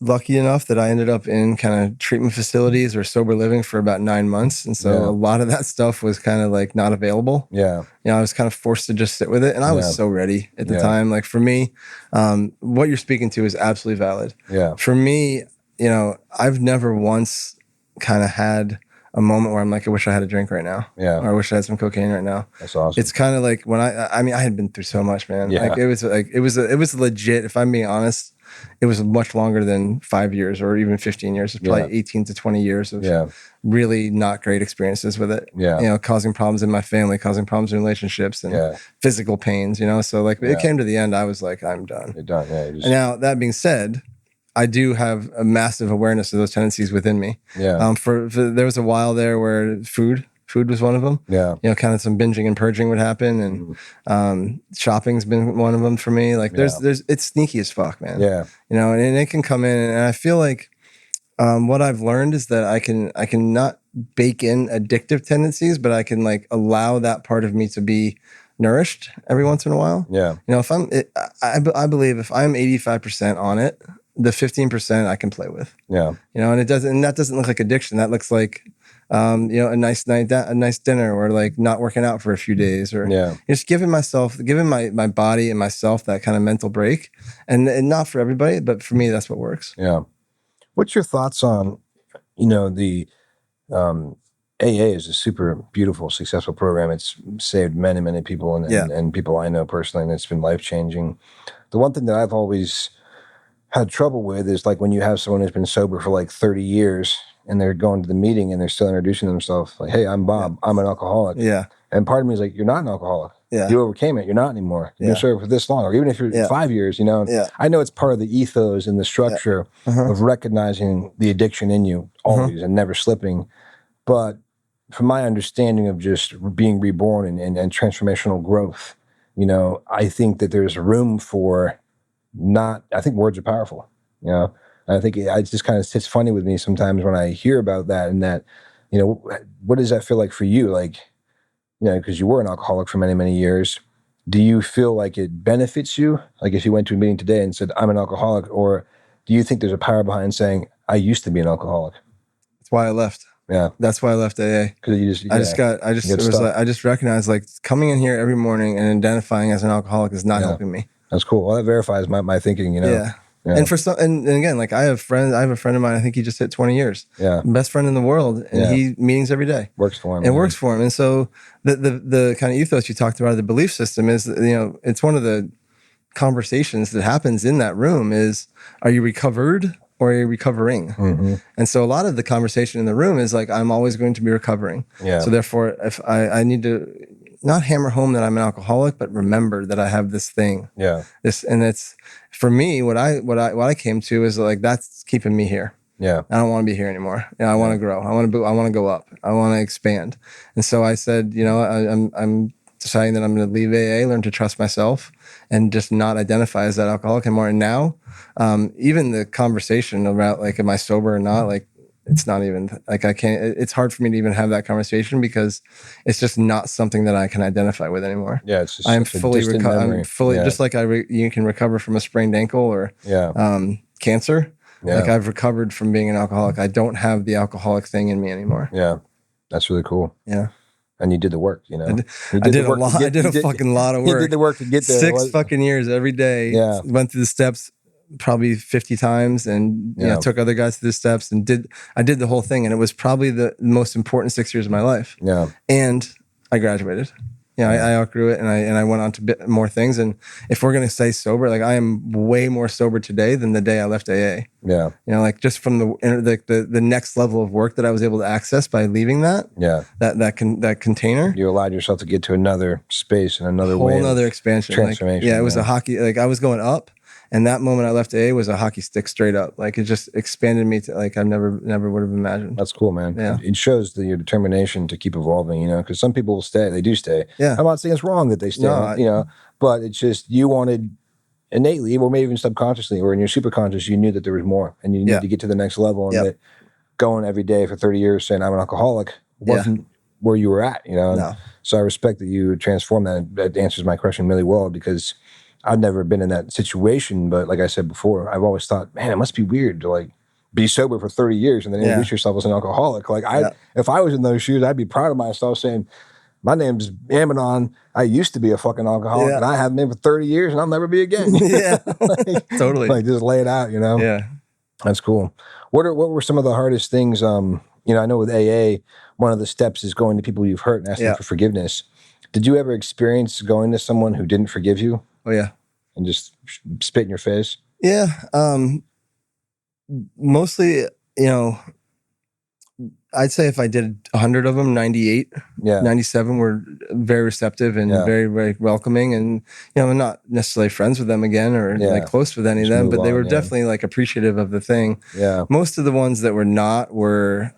Speaker 1: lucky enough that I ended up in kind of treatment facilities or sober living for about 9 months. And so a lot of that stuff was kind of like not available.
Speaker 2: Yeah.
Speaker 1: I was kind of forced to just sit with it. And I was so ready at the time. Like for me, what you're speaking to is absolutely valid.
Speaker 2: Yeah.
Speaker 1: For me, I've never once kind of had a moment where I'm like, I wish I had a drink right now.
Speaker 2: Yeah.
Speaker 1: Or I wish I had some cocaine right now.
Speaker 2: That's awesome.
Speaker 1: It's kind of like when I had been through so much, man.
Speaker 2: Yeah.
Speaker 1: Like it was legit. If I'm being honest, it was much longer than 5 years or even 15 years. It's probably 18 to 20 years of really not great experiences with it.
Speaker 2: Yeah.
Speaker 1: Causing problems in my family, causing problems in relationships and physical pains, So like it came to the end, I was like, I'm done.
Speaker 2: You're done. Yeah.
Speaker 1: And now that being said, I do have a massive awareness of those tendencies within me.
Speaker 2: Yeah.
Speaker 1: There was a while there where food was one of them.
Speaker 2: Yeah.
Speaker 1: Kind of some binging and purging would happen, and shopping's been one of them for me. Like there's it's sneaky as fuck, man.
Speaker 2: Yeah.
Speaker 1: And it can come in, and I feel like what I've learned is that I can not bake in addictive tendencies, but I can like allow that part of me to be nourished every once in a while.
Speaker 2: Yeah.
Speaker 1: If I believe if I'm 85% on it, the 15% I can play with.
Speaker 2: Yeah.
Speaker 1: And that doesn't look like addiction. That looks like, a nice night, a nice dinner, or like not working out for a few days, or just giving my body and myself that kind of mental break. And not for everybody, but for me, that's what works.
Speaker 2: Yeah. What's your thoughts on you know, the AA is a super beautiful, successful program. It's saved many, many people and people I know personally, and it's been life-changing. The one thing that I've always had trouble with is like when you have someone who's been sober for like 30 years and they're going to the meeting and they're still introducing themselves like, hey, I'm Bob, I'm an alcoholic.
Speaker 1: Yeah.
Speaker 2: And part of me is like, you're not an alcoholic.
Speaker 1: Yeah.
Speaker 2: You overcame it. You're not anymore. You've been sober for this long, or even if you're 5 years, you know, I know it's part of the ethos and the structure of recognizing the addiction in you always and never slipping. But from my understanding of just being reborn and transformational growth, you know, I think that there's room for I think words are powerful, you know. I think it just kind of sits funny with me sometimes when I hear about that and that, you know, what does that feel like for you? Like, you know, because you were an alcoholic for many, many years. Do you feel like it benefits you? Like if you went to a meeting today and said, I'm an alcoholic, or do you think there's a power behind saying, I used to be an alcoholic?
Speaker 1: That's why I left.
Speaker 2: Yeah.
Speaker 1: That's why I left AA.
Speaker 2: Because
Speaker 1: I just recognized like coming in here every morning and identifying as an alcoholic is not helping me.
Speaker 2: That's cool. Well, that verifies my thinking, you know?
Speaker 1: Yeah. And for some, and again, like I have a friend of mine, I think he just hit 20 years.
Speaker 2: Yeah.
Speaker 1: Best friend in the world. And he meetings every day.
Speaker 2: Works for him.
Speaker 1: It works for him. And so the kind of ethos you talked about, the belief system is, you know, it's one of the conversations that happens in that room is, are you recovered or are you recovering? And so a lot of the conversation in the room is like, I'm always going to be recovering. Yeah. So therefore, if I need to not hammer home that I'm an alcoholic, but remember that I have this thing. Yeah. And it's for me, what I came to is like, that's keeping me here. Yeah. I don't want to be here anymore. You know, I want to grow. I want to go up. I want to expand. And so I said, you know, I'm deciding that I'm going to leave AA, learn to trust myself, and just not identify as that alcoholic anymore. And now, even the conversation about like, am I sober or not? Like, it's not even like it's hard for me to even have that conversation because it's just not something that I can identify with anymore. Yeah. It's just I'm fully just like you can recover from a sprained ankle or cancer. Yeah. Like I've recovered from being an alcoholic. I don't have the alcoholic thing in me anymore. Yeah. That's really cool. Yeah. And you did the work, you know. I did a fucking lot of work. You did the work to get there. 6 fucking years every day. Yeah. Went through the steps probably 50 times and you know, took other guys through the steps and I did the whole thing. And it was probably the most important 6 years of my life. Yeah. And I graduated. Yeah, I outgrew it and I went on to more things. And if we're going to stay sober, like I am way more sober today than the day I left AA. Yeah. You know, like just from the next level of work that I was able to access by leaving that. Yeah. That container. You allowed yourself to get to another space and another way. Whole other expansion. Transformation. Like, it was a hockey, like I was going up. And that moment I left AA was a hockey stick straight up. Like it just expanded me to like I never would have imagined. That's cool, man. Yeah. It shows your determination to keep evolving, you know, because some people will stay. They do stay. Yeah. I'm not saying it's wrong that they stay, you know, but it's just you wanted innately, or maybe even subconsciously, or in your superconscious, you knew that there was more and you needed to get to the next level. And that going every day for 30 years saying I'm an alcoholic wasn't where you were at, you know. No. So I respect that you transformed that. That answers my question really well because I've never been in that situation, but like I said before, I've always thought, man, it must be weird to like be sober for 30 years and then introduce yourself as an alcoholic. Like if I was in those shoes, I'd be proud of myself saying, my name's Amadon. I used to be a fucking alcoholic and I haven't been for 30 years and I'll never be again. Yeah, like, totally. Like just lay it out, you know? Yeah. That's cool. What were some of the hardest things? You know, I know with AA, one of the steps is going to people you've hurt and asking for forgiveness. Did you ever experience going to someone who didn't forgive you? Oh, yeah. And just spit in your face? Yeah. Mostly, you know, I'd say if I did 100 of them, 98, 97 were very receptive and very, very welcoming. And, you know, I'm not necessarily friends with them again or like close with any of them, but they were definitely like appreciative of the thing. Yeah. Most of the ones that were not were,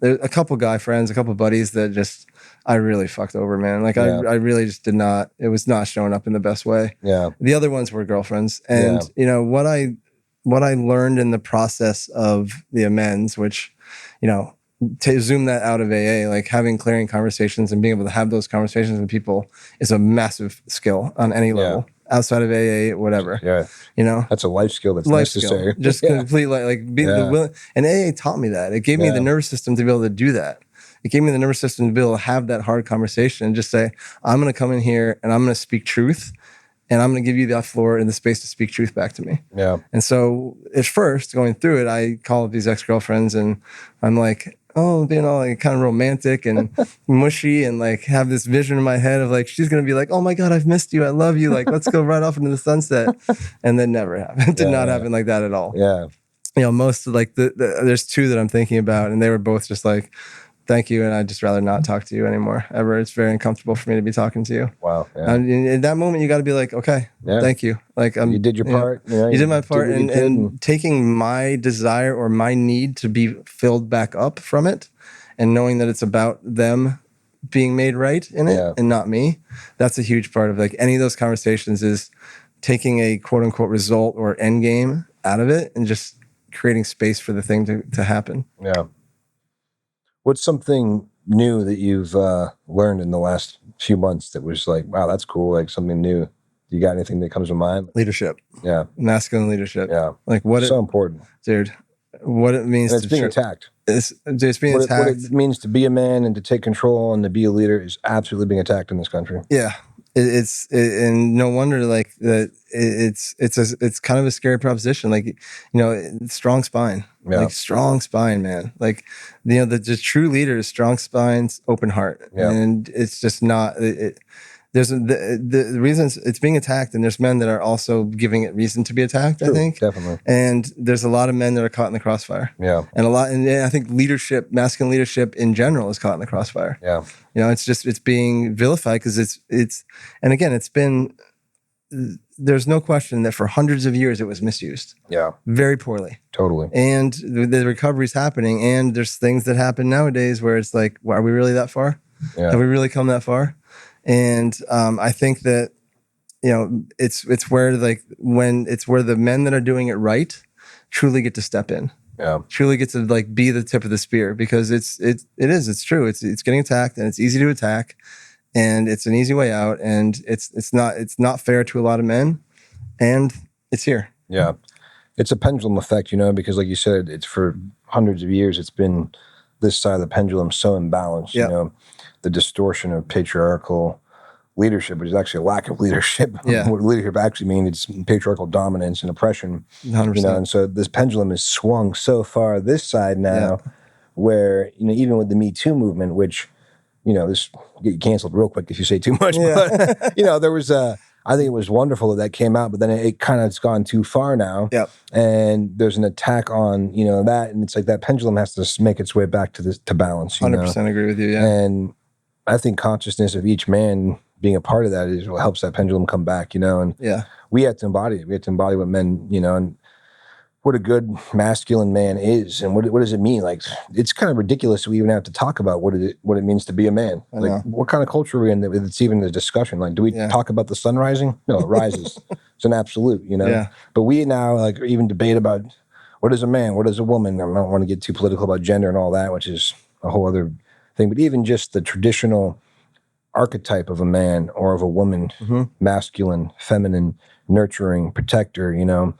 Speaker 1: there a couple guy friends, a couple buddies that just, I really fucked over, man. Like I really just did not, it was not showing up in the best way. Yeah. The other ones were girlfriends. And, you know, what I learned in the process of the amends, which, you know, to zoom that out of AA, like having clearing conversations and being able to have those conversations with people is a massive skill on any level. Outside of AA, whatever. Yeah. You know? That's a life skill that's necessary. Skill. Just complete, like being the will. And AA taught me that. It gave me the nervous system to be able to do that. It gave me the nervous system to be able to have that hard conversation and just say, I'm going to come in here and I'm going to speak truth. and I'm going to give you the floor and the space to speak truth back to me.
Speaker 2: Yeah.
Speaker 1: And so at first going through it, I call up these ex-girlfriends and I'm like, oh, being all like kind of romantic and mushy and like have this vision in my head of like, she's going to be like, oh my God, I've missed you. I love you. Like, let's go right off into the sunset. And then never happened. It did not happen like that at all.
Speaker 2: Yeah.
Speaker 1: You know, most of like there's two that I'm thinking about and they were both just like, thank you. And I'd just rather not talk to you anymore ever. It's very uncomfortable for me to be talking to you.
Speaker 2: Wow. Yeah.
Speaker 1: And in that moment, you got to be like, okay, thank you. Like,
Speaker 2: you did your part.
Speaker 1: You did my part. And taking my desire or my need to be filled back up from it and knowing that it's about them being made right in it and not me. That's a huge part of like any of those conversations is taking a quote unquote result or end game out of it and just creating space for the thing to happen.
Speaker 2: Yeah. What's something new that you've learned in the last few months that was like, wow, that's cool, like something new? You got anything that comes to mind?
Speaker 1: Leadership.
Speaker 2: Yeah.
Speaker 1: Masculine leadership.
Speaker 2: Yeah.
Speaker 1: Like what
Speaker 2: so important.
Speaker 1: Dude, what it means
Speaker 2: and it's being attacked.
Speaker 1: It's being attacked.
Speaker 2: What it means to be a man and to take control and to be a leader is absolutely being attacked in this country.
Speaker 1: Yeah. And no wonder like that it's kind of a scary proposition. Like, you know, strong spine, like strong spine, man. Like, you know, the true leader is strong spines, open heart. And it's just not, there's the reasons it's being attacked and there's men that are also giving it reason to be attacked.
Speaker 2: True,
Speaker 1: I think
Speaker 2: definitely.
Speaker 1: And there's a lot of men that are caught in the crossfire.
Speaker 2: Yeah.
Speaker 1: And I think masculine leadership in general is caught in the crossfire.
Speaker 2: Yeah.
Speaker 1: You know, it's being vilified because and again, there's no question that for hundreds of years it was misused.
Speaker 2: Yeah.
Speaker 1: Very poorly.
Speaker 2: Totally.
Speaker 1: And the recovery is happening. And there's things that happen nowadays where it's like, well, are we really that far?
Speaker 2: Yeah.
Speaker 1: Have we really come that far? And I think that, you know, it's where where the men that are doing it right truly get to step in.
Speaker 2: Yeah.
Speaker 1: Truly get to like be the tip of the spear because it's true. It's getting attacked and it's easy to attack and it's an easy way out and it's not fair to a lot of men and it's here.
Speaker 2: Yeah. It's a pendulum effect, you know, because like you said, it's for hundreds of years, it's been this side of the pendulum so imbalanced, you know, the distortion of patriarchal leadership, which is actually a lack of leadership.
Speaker 1: Yeah.
Speaker 2: What leadership actually means, it's patriarchal dominance and oppression.
Speaker 1: 100%.
Speaker 2: You know, and so this pendulum is swung so far this side now where, you know, even with the Me Too movement, which, you know, this get you canceled real quick if you say too much, but, you know, there was I think it was wonderful that came out, but then it kind of has gone too far now.
Speaker 1: Yep.
Speaker 2: And there's an attack on, you know, that, and it's like that pendulum has to make its way back to balance.
Speaker 1: 100% agree with you, yeah.
Speaker 2: And I think consciousness of each man being a part of that is what helps that pendulum come back, you know, and we have to embody it. We have to embody what men, you know, and what a good masculine man is, and what does it mean? Like, it's kind of ridiculous we even have to talk about what it means to be a man. Like, what kind of culture are we in that it's even a discussion? Like, do we talk about the sun rising? No, it rises. It's an absolute, you know. Yeah. But we now like even debate about what is a man, what is a woman. I don't want to get too political about gender and all that, which is a whole other thing. But even just the traditional archetype of a man or of a woman, masculine, feminine, nurturing, protector, you know.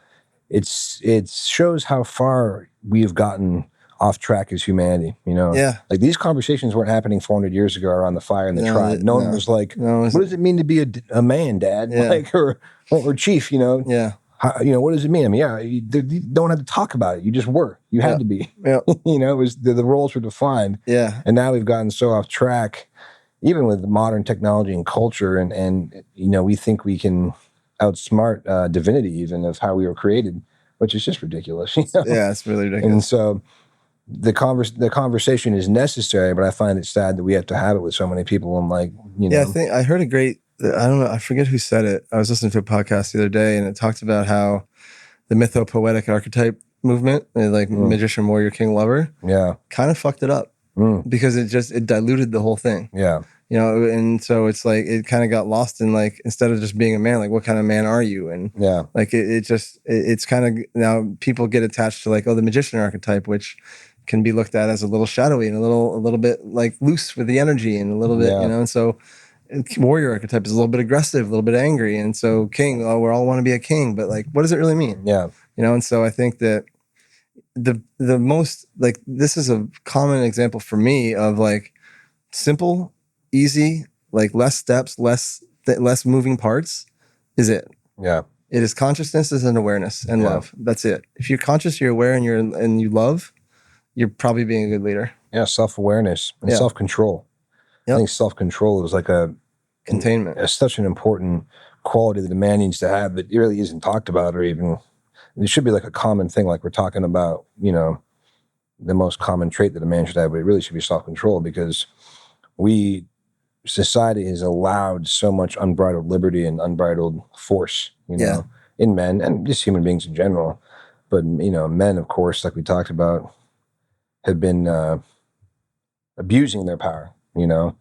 Speaker 2: It shows how far we've gotten off track as humanity, you know?
Speaker 1: Yeah.
Speaker 2: Like, these conversations weren't happening 400 years ago around the fire in the tribe. No one was like, what does it mean to be a man, Dad?
Speaker 1: Yeah.
Speaker 2: Like, or chief, you know?
Speaker 1: Yeah.
Speaker 2: You know, what does it mean? I mean, you don't have to talk about it. You just were. You had to be.
Speaker 1: Yeah.
Speaker 2: You know, it was the roles were defined.
Speaker 1: Yeah.
Speaker 2: And now we've gotten so off track, even with modern technology and culture, and you know, we think we can outsmart divinity even of how we were created, which is just ridiculous. You know? Yeah,
Speaker 1: it's really ridiculous.
Speaker 2: And so the conversation is necessary, but I find it sad that we have to have it with so many people. I'm like, you know.
Speaker 1: Yeah, I heard I don't know, I forget who said it. I was listening to a podcast the other day and it talked about how the mythopoetic archetype movement, like magician, warrior, king, lover, kind of fucked it up because it diluted the whole thing. Yeah. You know, and so it's like, it kind of got lost in like, instead of just being a man, like what kind of man are you? And like, it's kind of, now people get attached to like, oh, the magician archetype, which can be looked at as a little shadowy and a little bit like loose with the energy and a little bit, you know, and so warrior archetype is a little bit aggressive, a little bit angry. And so king, we all want to be a king, but like, what does it really mean? Yeah. You know, and so I think that the most, like, this is a common example for me of like simple, easy, like less steps, less moving parts is it.
Speaker 2: Yeah.
Speaker 1: It is consciousness and awareness and love. That's it. If you're conscious, you're aware, and you love, you're probably being a good leader.
Speaker 2: Yeah, self-awareness and self-control. I think self-control is like
Speaker 1: containment.
Speaker 2: It's such an important quality that a man needs to have, but it really isn't talked about, or even it should be like a common thing, like we're talking about, you know, the most common trait that a man should have, but it really should be self-control, because society has allowed so much unbridled liberty and unbridled force, you know, in men and just human beings in general. But, you know, men, of course, like we talked about, have been abusing their power, you know,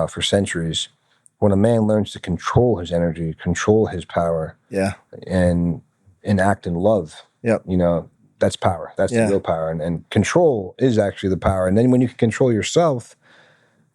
Speaker 2: for centuries. When a man learns to control his energy, control his power, and act in love, you know, that's power. That's the real power. And control is actually the power. And then when you can control yourself,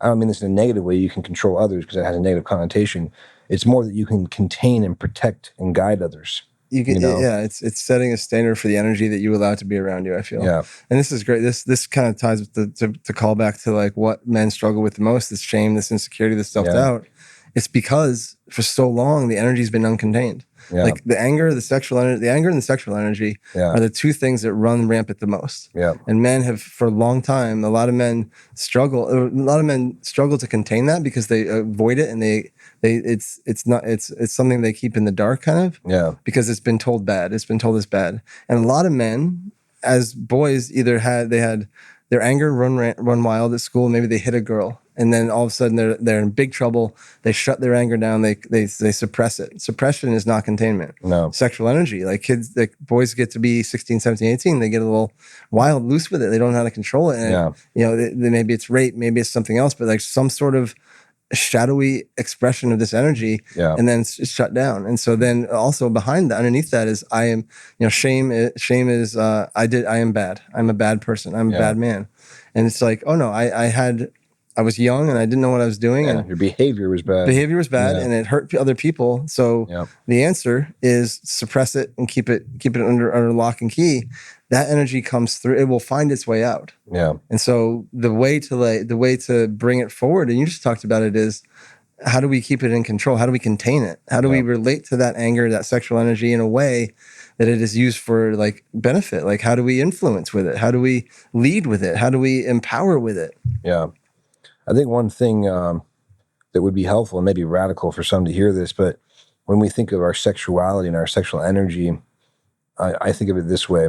Speaker 2: I don't mean this in a negative way, you can control others because it has a negative connotation. It's more that you can contain and protect and guide others.
Speaker 1: You know? It's setting a standard for the energy that you allow to be around you, I feel.
Speaker 2: Yeah.
Speaker 1: And this is great. This kind of ties with to call back to like what men struggle with the most, this shame, this insecurity, this self-doubt. It's because for so long the energy's been uncontained. Like the anger, the sexual energy, are the two things that run rampant the most. And men have, for a long time, a lot of men struggle to contain that because they avoid it, and it's something they keep in the dark, kind of. Because it's been told bad. It's been told it's bad. And a lot of men, as boys, either had their anger run wild at school. Maybe they hit a girl, and then all of a sudden they're in big trouble. They shut their anger down. They suppress it. Suppression is not containment.
Speaker 2: No.
Speaker 1: Sexual energy, like boys get to be 16, 17, 18. They get a little wild, loose with it. They don't know how to control it. And you know, maybe it's rape, maybe it's something else, but like some sort of shadowy expression of this energy, and then it's shut down. And so then also behind that, underneath that is shame is I am bad. I'm a bad person. I'm a bad man. And it's like, oh no, I was young and I didn't know what I was doing. And
Speaker 2: your behavior was bad.
Speaker 1: And it hurt other people. So the answer is suppress it and keep it under lock and key. That energy comes through. It will find its way out. And so the way to bring it forward, and you just talked about it, is how do we keep it in control? How do we contain it? How do we relate to that anger, that sexual energy, in a way that it is used for like benefit? Like, how do we influence with it? How do we lead with it? How do we empower with it?
Speaker 2: I think one thing that would be helpful, and maybe radical for some to hear this, but when we think of our sexuality and our sexual energy, I think of it this way.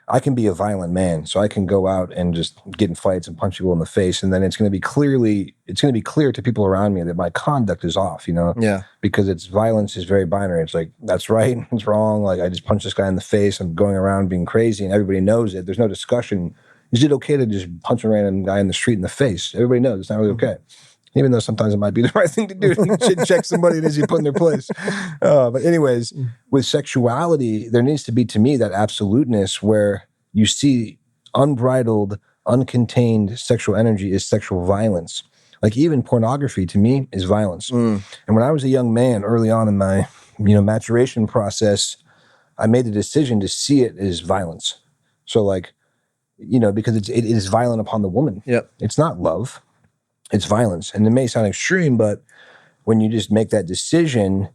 Speaker 2: I can be a violent man, so I can go out and just get in fights and punch people in the face, and then it's going to be clear to people around me that my conduct is off, you know? Because violence is very binary. It's like, that's right, it's wrong. Like, I just punched this guy in the face. I'm going around being crazy, and everybody knows it. There's no discussion. Is it okay to just punch a random guy in the street in the face? Everybody knows it's not really okay. Even though sometimes it might be the right thing to do. You should check somebody that you put in their place. But anyways, with sexuality, there needs to be, to me, that absoluteness where you see unbridled, uncontained sexual energy is sexual violence. Like even pornography, to me, is violence. And when I was a young man, early on in my maturation process, I made the decision to see it as violence. So like, because it is violent upon the woman. It's not love. It's violence. And it may sound extreme, but when you just make that decision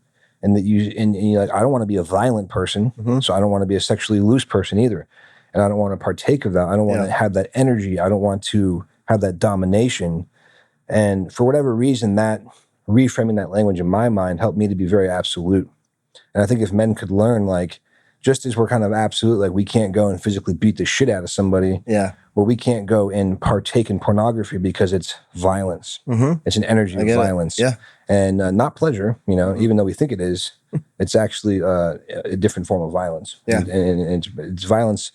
Speaker 2: and that you're like, I don't want to be a violent person, so I don't want to be a sexually loose person either. And I don't want to partake of that. I don't want to have that energy. I don't want to have that domination. And for whatever reason, that reframing that language in my mind helped me to be very absolute. And I think if men could learn, like, just as we're kind of absolute, like we can't go and physically beat the shit out of somebody, well, we can't go and partake in pornography because it's violence. It's an energy of violence. And not pleasure, even though we think it is, it's actually a different form of violence. And it's violence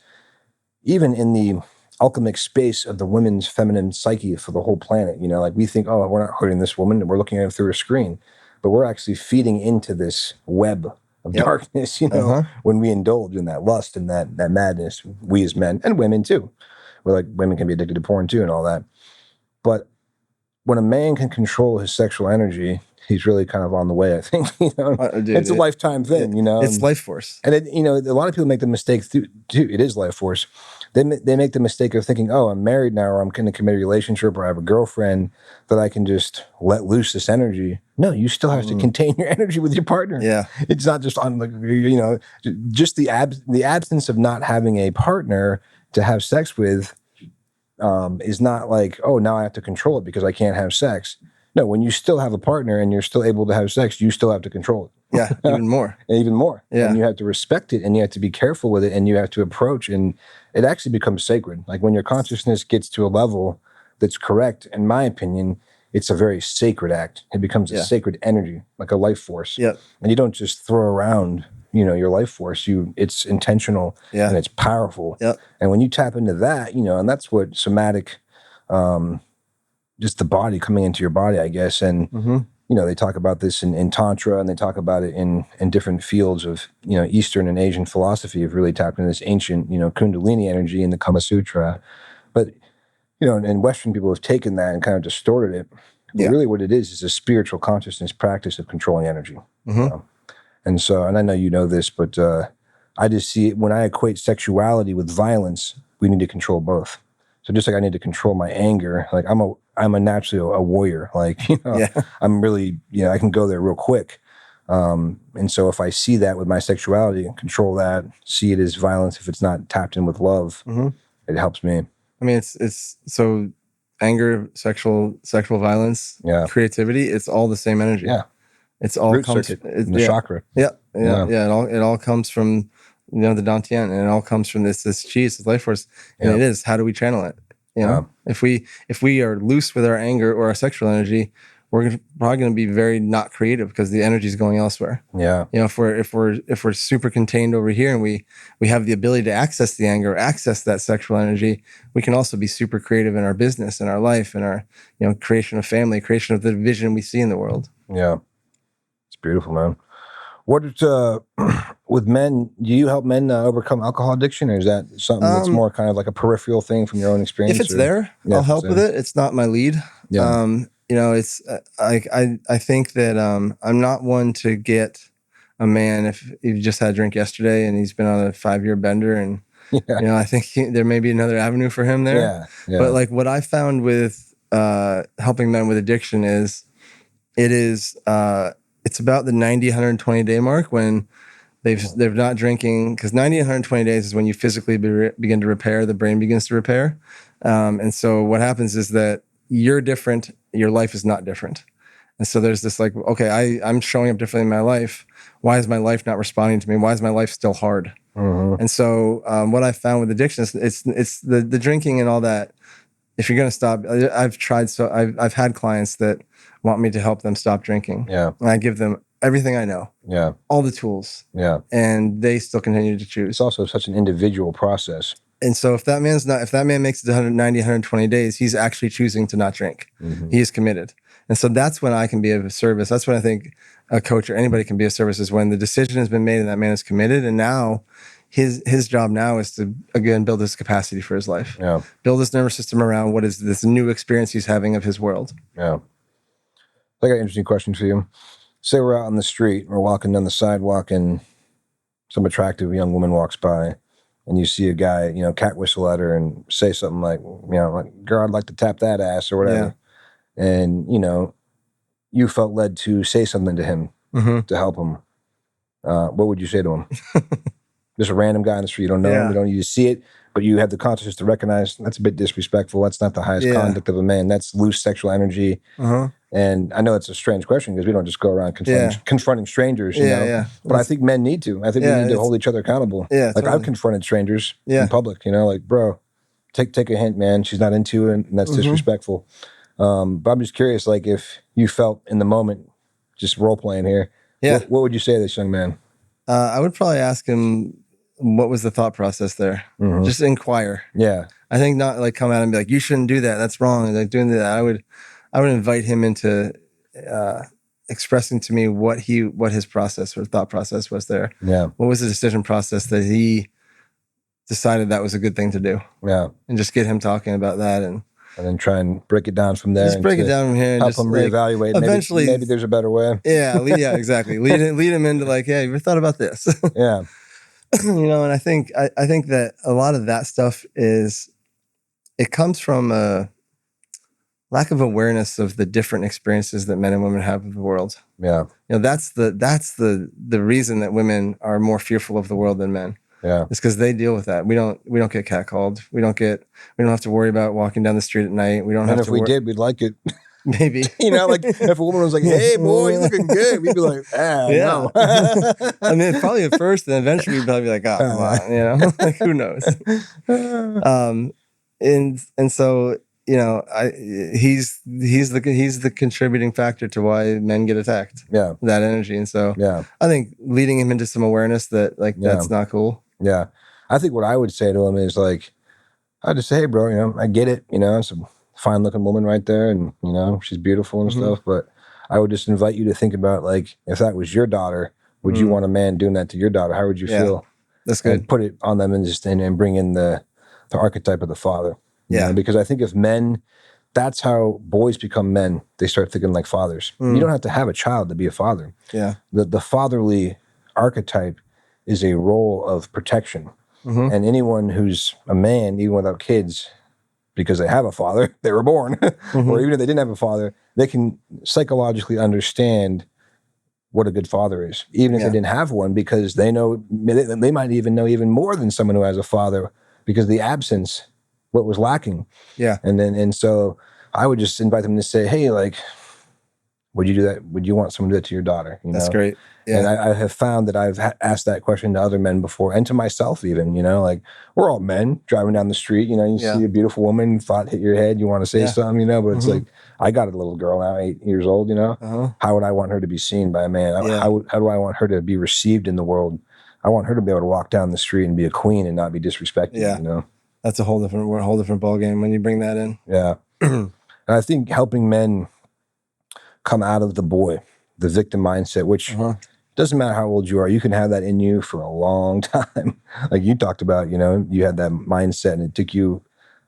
Speaker 2: even in the alchemic space of the women's feminine psyche for the whole planet. Like we think, oh, we're not hurting this woman, and we're looking at her through a screen, but we're actually feeding into this web of darkness, when we indulge in that lust and that madness, we as men and women too. We're like, women can be addicted to porn too and all that. But when a man can control his sexual energy, he's really kind of on the way, I think.
Speaker 1: Dude,
Speaker 2: it's a lifetime thing,
Speaker 1: It's life force.
Speaker 2: And a lot of people make the mistake too. It is life force. They make the mistake of thinking, oh, I'm married now, or I'm in a committed relationship, or I have a girlfriend, that I can just let loose this energy. No, you still have to contain your energy with your partner.
Speaker 1: Yeah,
Speaker 2: it's not just on just the absence of not having a partner to have sex with is not like, oh, now I have to control it because I can't have sex. No, when you still have a partner and you're still able to have sex, you still have to control it.
Speaker 1: Yeah, even more.
Speaker 2: Even more.
Speaker 1: Yeah.
Speaker 2: And you have to respect it, and you have to be careful with it, and you have to approach, and it actually becomes sacred. Like when your consciousness gets to a level that's correct, in my opinion, it's a very sacred act. It becomes a sacred energy, like a life force.
Speaker 1: Yep.
Speaker 2: And you don't just throw around, your life force. It's intentional and it's powerful.
Speaker 1: Yep.
Speaker 2: And when you tap into that, and that's what somatic, just the body coming into your body, I guess. And, they talk about this in Tantra, and they talk about it in different fields of, Eastern and Asian philosophy of really tapping into this ancient, Kundalini energy in the Kama Sutra. But, and Western people have taken that and kind of distorted it. But really what it is a spiritual consciousness practice of controlling energy. And so, and I know you know this, but I just see it when I equate sexuality with violence, we need to control both. So just like I need to control my anger, like I'm a naturally a warrior. Like, I'm really, I can go there real quick. And so if I see that with my sexuality and control that, see it as violence, if it's not tapped in with love, it helps me.
Speaker 1: I mean, it's so anger, sexual violence, creativity, it's all the same energy.
Speaker 2: Yeah.
Speaker 1: It's all
Speaker 2: root
Speaker 1: comes
Speaker 2: circuit in the chakra.
Speaker 1: Yeah. It all comes from the Dantian, and it all comes from this chi, this life force. And it is, how do we channel it? If we are loose with our anger or our sexual energy, we're probably going to be very not creative because the energy is going elsewhere.
Speaker 2: Yeah.
Speaker 1: If we're super contained over here and we have the ability to access the anger, access that sexual energy, we can also be super creative in our business, in our life, in our creation of family, creation of the vision we see in the world.
Speaker 2: Yeah. It's beautiful, man. What with men, do you help men overcome alcohol addiction, or is that something that's more kind of like a peripheral thing from your own experience?
Speaker 1: If it's there, I'll help with it. It's not my lead.
Speaker 2: Yeah.
Speaker 1: It's I think that I'm not one to get a man if he just had a drink yesterday and he's been on a 5-year bender, and I think there may be another avenue for him there.
Speaker 2: Yeah.
Speaker 1: But like what I found with helping men with addiction is it's about the 90, 120 day mark when they're not drinking, because 90, 120 days is when you physically begin to repair, the brain begins to repair. And so what happens is that you're different, your life is not different. And so there's this like, okay, I'm showing up differently in my life. Why is my life not responding to me? Why is my life still hard? And so what I found with addiction is it's the drinking and all that. If you're going to stop, I've had clients that want me to help them stop drinking.
Speaker 2: Yeah.
Speaker 1: And I give them everything I know.
Speaker 2: Yeah.
Speaker 1: All the tools.
Speaker 2: Yeah.
Speaker 1: And they still continue to choose.
Speaker 2: It's also such an individual process.
Speaker 1: And so if that man makes it to 190, 120 days, he's actually choosing to not drink. He is committed. And so that's when I can be of service. That's when I think a coach or anybody can be of service, is when the decision has been made and that man is committed. And now his job now is to, again, build his capacity for his life.
Speaker 2: Yeah.
Speaker 1: Build his nervous system around what is this new experience he's having of his world.
Speaker 2: Yeah. I got an interesting question for you. Say we're out on the street, we're walking down the sidewalk, and some attractive young woman walks by, and you see a guy, cat whistle at her and say something like, like, girl, I'd like to tap that ass or whatever. Yeah. And, you felt led to say something to him to help him. What would you say to him? Just a random guy on the street, you don't know him, you don't need to see it, but you have the consciousness to recognize that's a bit disrespectful. That's not the highest conduct of a man. That's loose sexual energy. And I know it's a strange question because we don't just go around confronting strangers, But I think men need to. I think we need to hold each other accountable.
Speaker 1: Yeah,
Speaker 2: like I've confronted strangers in public, like, bro, take a hint, man. She's not into it, and that's disrespectful. But I'm just curious, like, if you felt in the moment, just role playing here, what would you say to this young man?
Speaker 1: I would probably ask him, what was the thought process there? Just inquire.
Speaker 2: Yeah.
Speaker 1: I think not like come out and be like, you shouldn't do that. That's wrong. Like doing that. I would invite him into expressing to me what his process or thought process was there.
Speaker 2: Yeah.
Speaker 1: What was the decision process that he decided that was a good thing to do?
Speaker 2: Yeah.
Speaker 1: And just get him talking about that. And
Speaker 2: and then try and break it down from there.
Speaker 1: Just break it down from here and
Speaker 2: help
Speaker 1: just
Speaker 2: them reevaluate.
Speaker 1: Eventually,
Speaker 2: maybe there's a better way.
Speaker 1: Yeah, exactly. Lead him into like, yeah, you ever thought about this?
Speaker 2: Yeah.
Speaker 1: And I think that a lot of that stuff it comes from a lack of awareness of the different experiences that men and women have of the world.
Speaker 2: Yeah.
Speaker 1: That's the reason that women are more fearful of the world than men.
Speaker 2: Yeah.
Speaker 1: It's because they deal with that. We don't get catcalled. We don't have to worry about walking down the street at night. We don't
Speaker 2: and
Speaker 1: have
Speaker 2: if
Speaker 1: to
Speaker 2: we did, we'd like it.
Speaker 1: Maybe.
Speaker 2: Like if a woman was like, hey boy, you're looking good, we'd be like, no.
Speaker 1: I mean, probably at first, and eventually we'd probably be like, oh, come on, like who knows? And so, he's the contributing factor to why men get attacked.
Speaker 2: Yeah.
Speaker 1: That energy. And so I think leading him into some awareness that that's not cool.
Speaker 2: Yeah. I think what I would say to him is like, I'd just say, hey bro, I get it, it's a fine looking woman right there, and she's beautiful and stuff, but I would just invite you to think about, like, if that was your daughter, would you want a man doing that to your daughter? How would you feel?
Speaker 1: That's good.
Speaker 2: And put it on them and bring in the archetype of the father. Because I think if men, that's how boys become men. They start thinking like fathers. You don't have to have a child to be a father.
Speaker 1: Yeah.
Speaker 2: The fatherly archetype is a role of protection. And anyone who's a man, even without kids, because they have a father, they were born, or even if they didn't have a father, they can psychologically understand what a good father is, even if they didn't have one, because they know, they might even know even more than someone who has a father, because the absence, what was lacking.
Speaker 1: Yeah.
Speaker 2: And so I would just invite them to say, hey, like, would you do that? Would you want someone to do that to your daughter?
Speaker 1: That's great. Yeah.
Speaker 2: And I have found that I've asked that question to other men before, and to myself even, like, we're all men driving down the street, you see a beautiful woman, thought hit your head, you want to say something, but it's like, I got a little girl now, 8 years old, how would I want her to be seen by a man? How do I want her to be received in the world? I want her to be able to walk down the street and be a queen and not be disrespected,
Speaker 1: That's a whole different ballgame when you bring that in.
Speaker 2: Yeah. And I think helping men come out of the victim mindset, which doesn't matter how old you are, you can have that in you for a long time. Like you talked about, you had that mindset, and it took you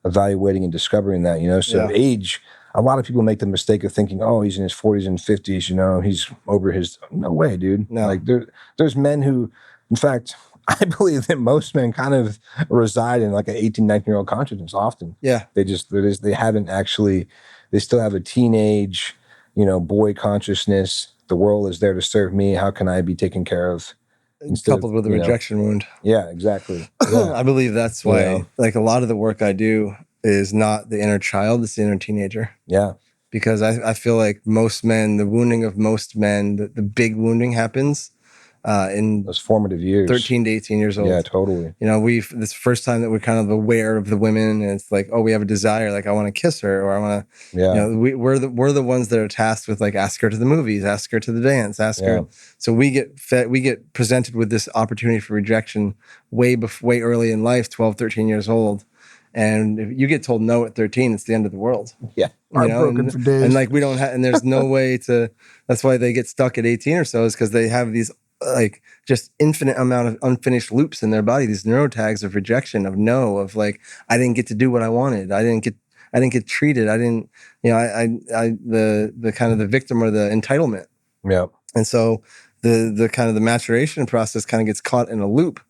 Speaker 2: evaluating and discovering that, so age, a lot of people make the mistake of thinking, oh, he's in his 40s and 50s, he's over his, no way, dude.
Speaker 1: No.
Speaker 2: Like there's men who, in fact, I believe that most men kind of reside in like an 18, 19-year-old consciousness often.
Speaker 1: Yeah.
Speaker 2: They haven't actually, they still have a teenage, boy consciousness. The world is there to serve me. How can I be taken care of?
Speaker 1: Coupled with a rejection wound.
Speaker 2: Yeah, exactly. Yeah.
Speaker 1: I believe that's why, like, a lot of the work I do is not the inner child, it's the inner teenager.
Speaker 2: Yeah. Because
Speaker 1: I feel like most men, the wounding of most men, the big wounding happens in
Speaker 2: those formative years,
Speaker 1: 13 to 18 years old.
Speaker 2: Yeah, totally.
Speaker 1: This is the first time that we're kind of aware of the women, and it's like, oh, we have a desire, like I want to kiss her, or I want to, we're the ones that are tasked with, like, ask her to the movies, ask her to the dance, ask her. So we get presented with this opportunity for rejection way early in life, 12, 13 years old. And if you get told no at 13, it's the end of the world.
Speaker 2: Yeah.
Speaker 1: Heartbroken for days. And like, we don't have, and there's no way to, that's why they get stuck at 18 or so, is because they have these, like, just infinite amount of unfinished loops in their body, these neurotags of rejection, of no, of like, I didn't get to do what I wanted. I didn't get treated. I didn't, the kind of the victim or the entitlement.
Speaker 2: Yeah.
Speaker 1: And so the kind of the maturation process kind of gets caught in a loop.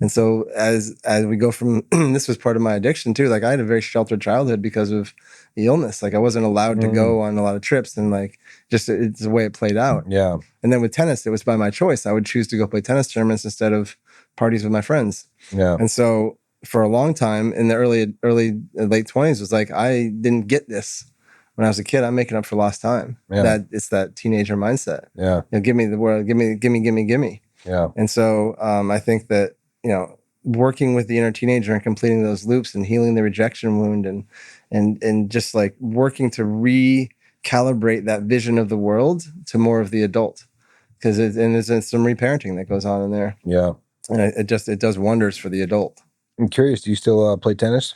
Speaker 1: And so as we go from, this was part of my addiction too. Like, I had a very sheltered childhood because of the illness. Like, I wasn't allowed to go on a lot of trips, and like, just it's the way it played out.
Speaker 2: Yeah.
Speaker 1: And then with tennis, it was by my choice. I would choose to go play tennis tournaments instead of parties with my friends. Yeah. And so for a long time in the late 20s, it was like, I didn't get this. When I was a kid, I'm making up for lost time. Yeah. It's that teenager mindset. Yeah. Give me the world, give me. Yeah. And so I think that, working with the inner teenager and completing those loops and healing the rejection wound and just like working to recalibrate that vision of the world to more of the adult, because there's some reparenting that goes on in there. Yeah. And it does wonders for the adult. I'm curious, do you still play tennis?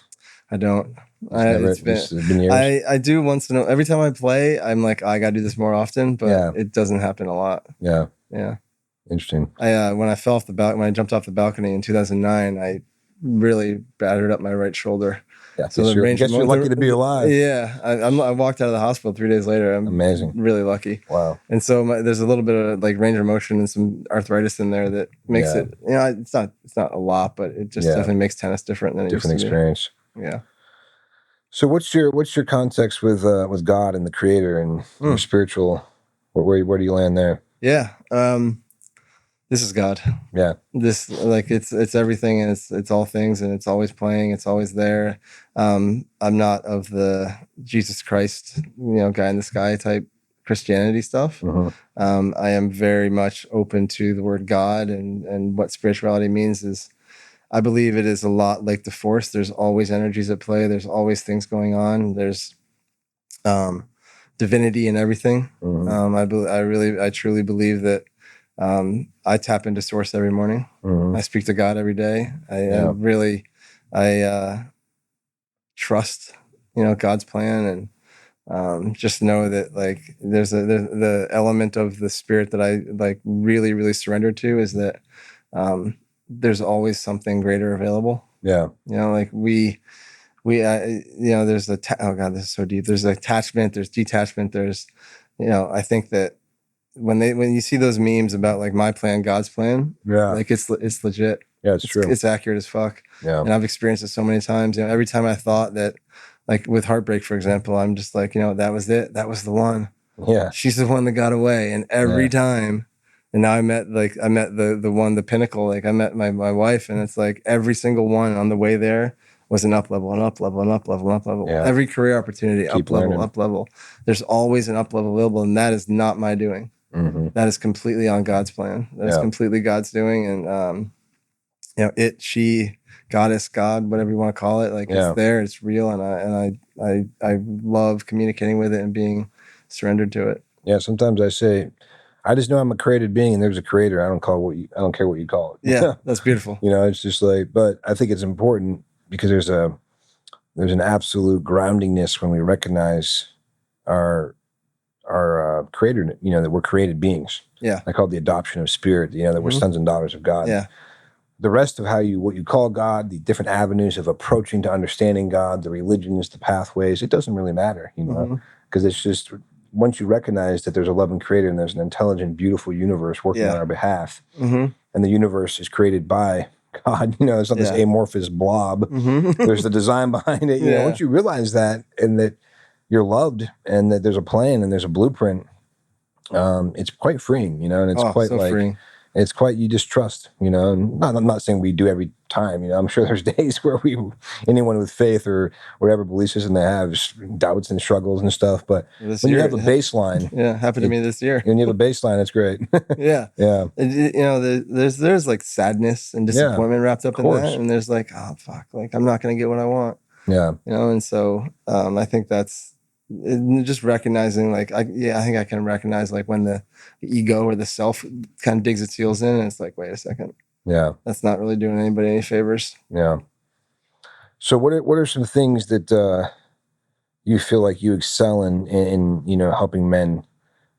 Speaker 1: I don't. It's been years. I do once in a, every time I play, I'm like, I gotta do this more often, but it doesn't happen a lot. Yeah. Yeah. Interesting. When I jumped off the balcony in 2009, I really battered up my right shoulder.
Speaker 2: Yeah,
Speaker 1: So the range.
Speaker 2: guess you're lucky to be alive.
Speaker 1: Yeah, I walked out of the hospital 3 days later. I'm
Speaker 2: Amazing.
Speaker 1: really lucky.
Speaker 2: Wow.
Speaker 1: And so there's a little bit of like range of motion and some arthritis in there that makes it. It's not a lot, but it just definitely makes tennis different than it used to
Speaker 2: experience.
Speaker 1: be. Yeah.
Speaker 2: So what's your context with God and the Creator and your spiritual? Where do you land there?
Speaker 1: Yeah. This is God.
Speaker 2: Yeah.
Speaker 1: This like it's everything, and it's all things, and it's always playing. It's always there. I'm not of the Jesus Christ, guy in the sky type Christianity stuff. I am very much open to the word God, and what spirituality means is, I believe it is a lot like the Force. There's always energies at play. There's always things going on. There's divinity in everything. I truly believe that. I tap into Source every morning. I speak to God every day. I trust, God's plan, and just know that like there's the element of the spirit that I like really, really surrender to is that there's always something greater available.
Speaker 2: Yeah.
Speaker 1: Like there's oh God, this is so deep. There's attachment, there's detachment, there's, I think that when you see those memes about like my plan, God's plan, like it's legit.
Speaker 2: Yeah, it's true.
Speaker 1: It's accurate as fuck.
Speaker 2: Yeah.
Speaker 1: And I've experienced it so many times. Every time I thought that, like with heartbreak, for example, I'm just like, that was it. That was the one.
Speaker 2: Yeah.
Speaker 1: She's the one that got away. And every time, and now I met the one, the pinnacle. Like I met my wife, and it's like every single one on the way there was an up level, an up level, an up level, an up level.
Speaker 2: Yeah.
Speaker 1: Every career opportunity, up level. There's always an up level available, and that is not my doing. That is completely on God's plan. That is completely God's doing. And, she, goddess, God, whatever you want to call it, like it's there, it's real. And I love communicating with it and being surrendered to it.
Speaker 2: Yeah. Sometimes I say, I just know I'm a created being and there's a creator. I don't care what you call it.
Speaker 1: Yeah. That's beautiful.
Speaker 2: It's just like, but I think it's important because there's an absolute groundingness when we recognize our creator, that we're created beings.
Speaker 1: Yeah.
Speaker 2: I call it the adoption of spirit, that we're sons and daughters of God.
Speaker 1: Yeah.
Speaker 2: The rest of what you call God, the different avenues of approaching to understanding God, the religions, the pathways, it doesn't really matter, because it's just, once you recognize that there's a loving creator and there's an intelligent, beautiful universe working on our behalf, and the universe is created by God, it's not this amorphous blob. There's the design behind it. Once you realize that, and that you're loved, and that there's a plan and there's a blueprint, it's quite freeing, and it's quite so freeing. It's quite, you just trust, and I'm not saying we do every time, I'm sure there's days where anyone with faith or whatever belief system they have, doubts and struggles and stuff, but when you have a baseline.
Speaker 1: Happened to me this year.
Speaker 2: When you have a baseline, that's great.
Speaker 1: Yeah. There's like sadness and disappointment wrapped up in that, and there's like, oh fuck, like I'm not going to get what I want.
Speaker 2: Yeah.
Speaker 1: And so I think that's just recognizing, like, I think I can recognize like when the ego or the self kind of digs its heels in, and it's like, wait a second.
Speaker 2: Yeah.
Speaker 1: That's not really doing anybody any favors.
Speaker 2: Yeah. So what are some things that you feel like you excel in helping men?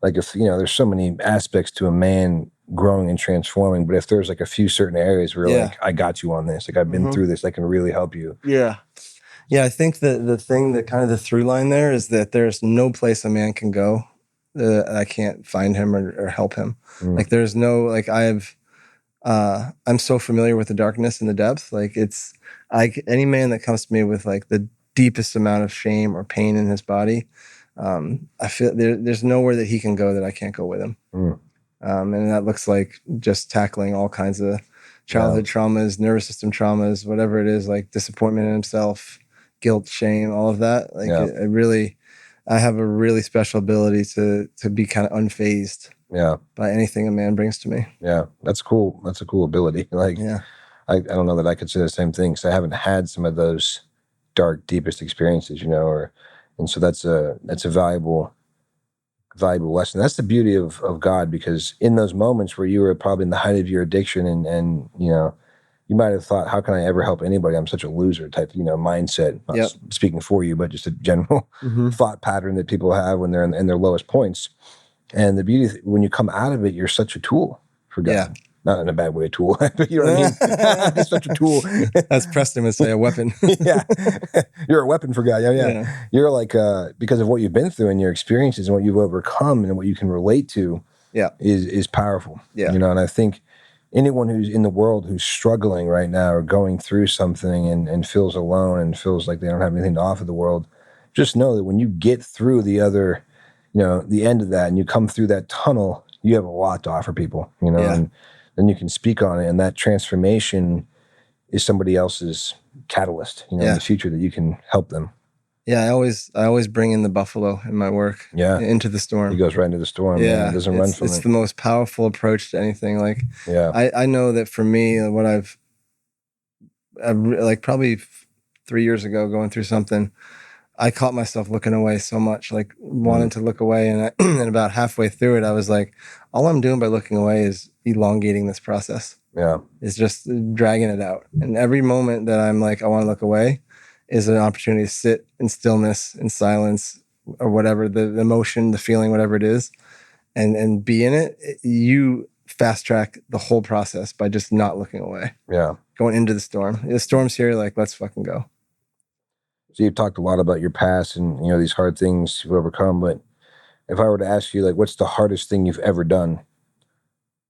Speaker 2: Like if, there's so many aspects to a man growing and transforming, but if there's like a few certain areas where like, I got you on this, like I've been through this, I can really help you.
Speaker 1: Yeah. Yeah, I think that the thing that kind of the through line there is that there's no place a man can go that I can't find him or help him. Like there's no, like I'm so familiar with the darkness and the depth. Like it's like any man that comes to me with like the deepest amount of shame or pain in his body, I feel there's nowhere that he can go that I can't go with him. And that looks like just tackling all kinds of childhood traumas, nervous system traumas, whatever it is, like disappointment in himself, guilt, shame, all of that. Like I have a really special ability to be kind of unfazed by anything a man brings to me. Yeah.
Speaker 2: That's cool. That's a cool ability. Like, I don't know that I could say the same thing, because I haven't had some of those dark, deepest experiences, and so that's a valuable lesson. That's the beauty of God, because in those moments where you were probably in the height of your addiction and you might have thought, how can I ever help anybody? I'm such a loser type, mindset. Not speaking for you, but just a general thought pattern that people have when they're in their lowest points. And the beauty, when you come out of it, you're such a tool for God. Not in a bad way, a tool. You know what I mean? Such a tool.
Speaker 1: As Preston would say, a weapon.
Speaker 2: Yeah. You're a weapon for God. Yeah. You're like, because of what you've been through and your experiences and what you've overcome and what you can relate to is powerful.
Speaker 1: Yeah.
Speaker 2: You know, and I think anyone who's in the world who's struggling right now or going through something and feels alone and feels like they don't have anything to offer the world, just know that when you get through the other, you know, the end of that and you come through that tunnel, you have a lot to offer people, you know, and then you can speak on it. And that transformation is somebody else's catalyst, you know, in the future that you can help them.
Speaker 1: Yeah, I always bring in the buffalo in my work.
Speaker 2: Yeah,
Speaker 1: into the storm.
Speaker 2: He goes right into the storm.
Speaker 1: Yeah,
Speaker 2: man. He doesn't run from it.
Speaker 1: It's the most powerful approach to anything. Like, I know that for me, what I've like probably 3 years ago, going through something, I caught myself looking away so much, like wanting to look away, and and about halfway through it, I was like, all I'm doing by looking away is elongating this process.
Speaker 2: Yeah,
Speaker 1: it's just dragging it out, and every moment that I'm like, I want to look away, is an opportunity to sit in stillness, in silence, or whatever the emotion, the feeling, whatever it is, and be in it. You fast track the whole process by just not looking away.
Speaker 2: Yeah,
Speaker 1: going into the storm. The storm's here. Like, let's fucking go.
Speaker 2: So you've talked a lot about your past and, you know, these hard things you've overcome. But if I were to ask you, like, what's the hardest thing you've ever done,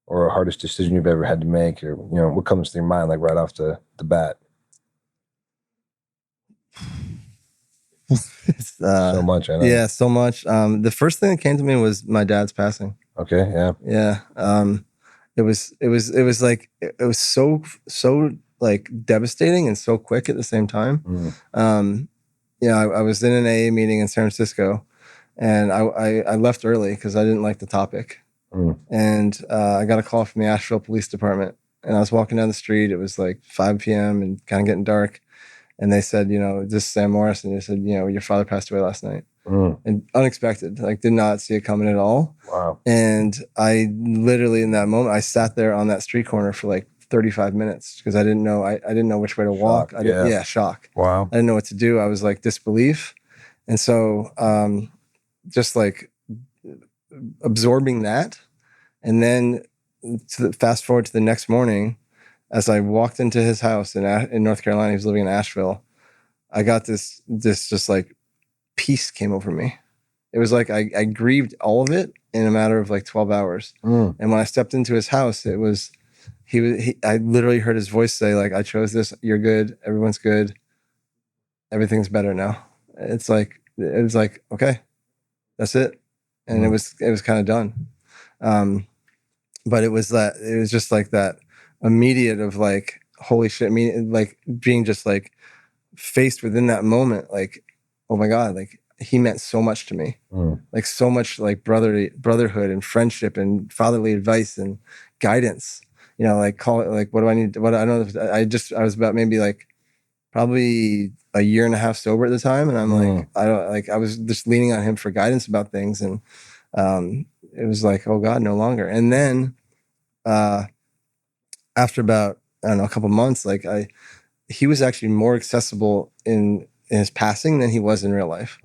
Speaker 2: or a hardest decision you've ever had to make, or, you know, what comes to your mind, like right off the bat? So much, I know.
Speaker 1: Yeah, so much. The first thing that came to me was my dad's passing.
Speaker 2: Okay, yeah.
Speaker 1: Yeah. It was like, it was so like devastating and so quick at the same time. I was in an AA meeting in San Francisco, and I left early because I didn't like the topic. And I got a call from the Asheville Police Department, and I was walking down the street. It was like 5 p.m. and kind of getting dark. And they said, you know, this is Sam Morris. And they said, you know, your father passed away last night. And unexpected, like did not see it coming at all.
Speaker 2: Wow.
Speaker 1: And I literally, in that moment, I sat there on that street corner for like 35 minutes because I didn't know, I didn't know which way to walk. Shock.
Speaker 2: Wow.
Speaker 1: I didn't know what to do. I was like disbelief. And so just like absorbing that. And then fast forward to the next morning, as I walked into his house in North Carolina, he was living in Asheville, I got this just like peace came over me. It was like I grieved all of it in a matter of like 12 hours. And when I stepped into his house, it was, I literally heard his voice say, like, I chose this, you're good, everyone's good, everything's better now. It was like, okay, that's it. And it was kind of done. But it was just like that immediate of like, holy shit. I mean, like being just like faced within that moment, like, oh my God, like he meant so much to me. Like so much like brotherhood and friendship and fatherly advice and guidance, you know, like call it like, what do I need? What I don't know. I was about maybe like probably a year and a half sober at the time. And I'm like, I was just leaning on him for guidance about things. And it was like, oh God, no longer. And then after about, I don't know, a couple months, like he was actually more accessible in his passing than he was in real life.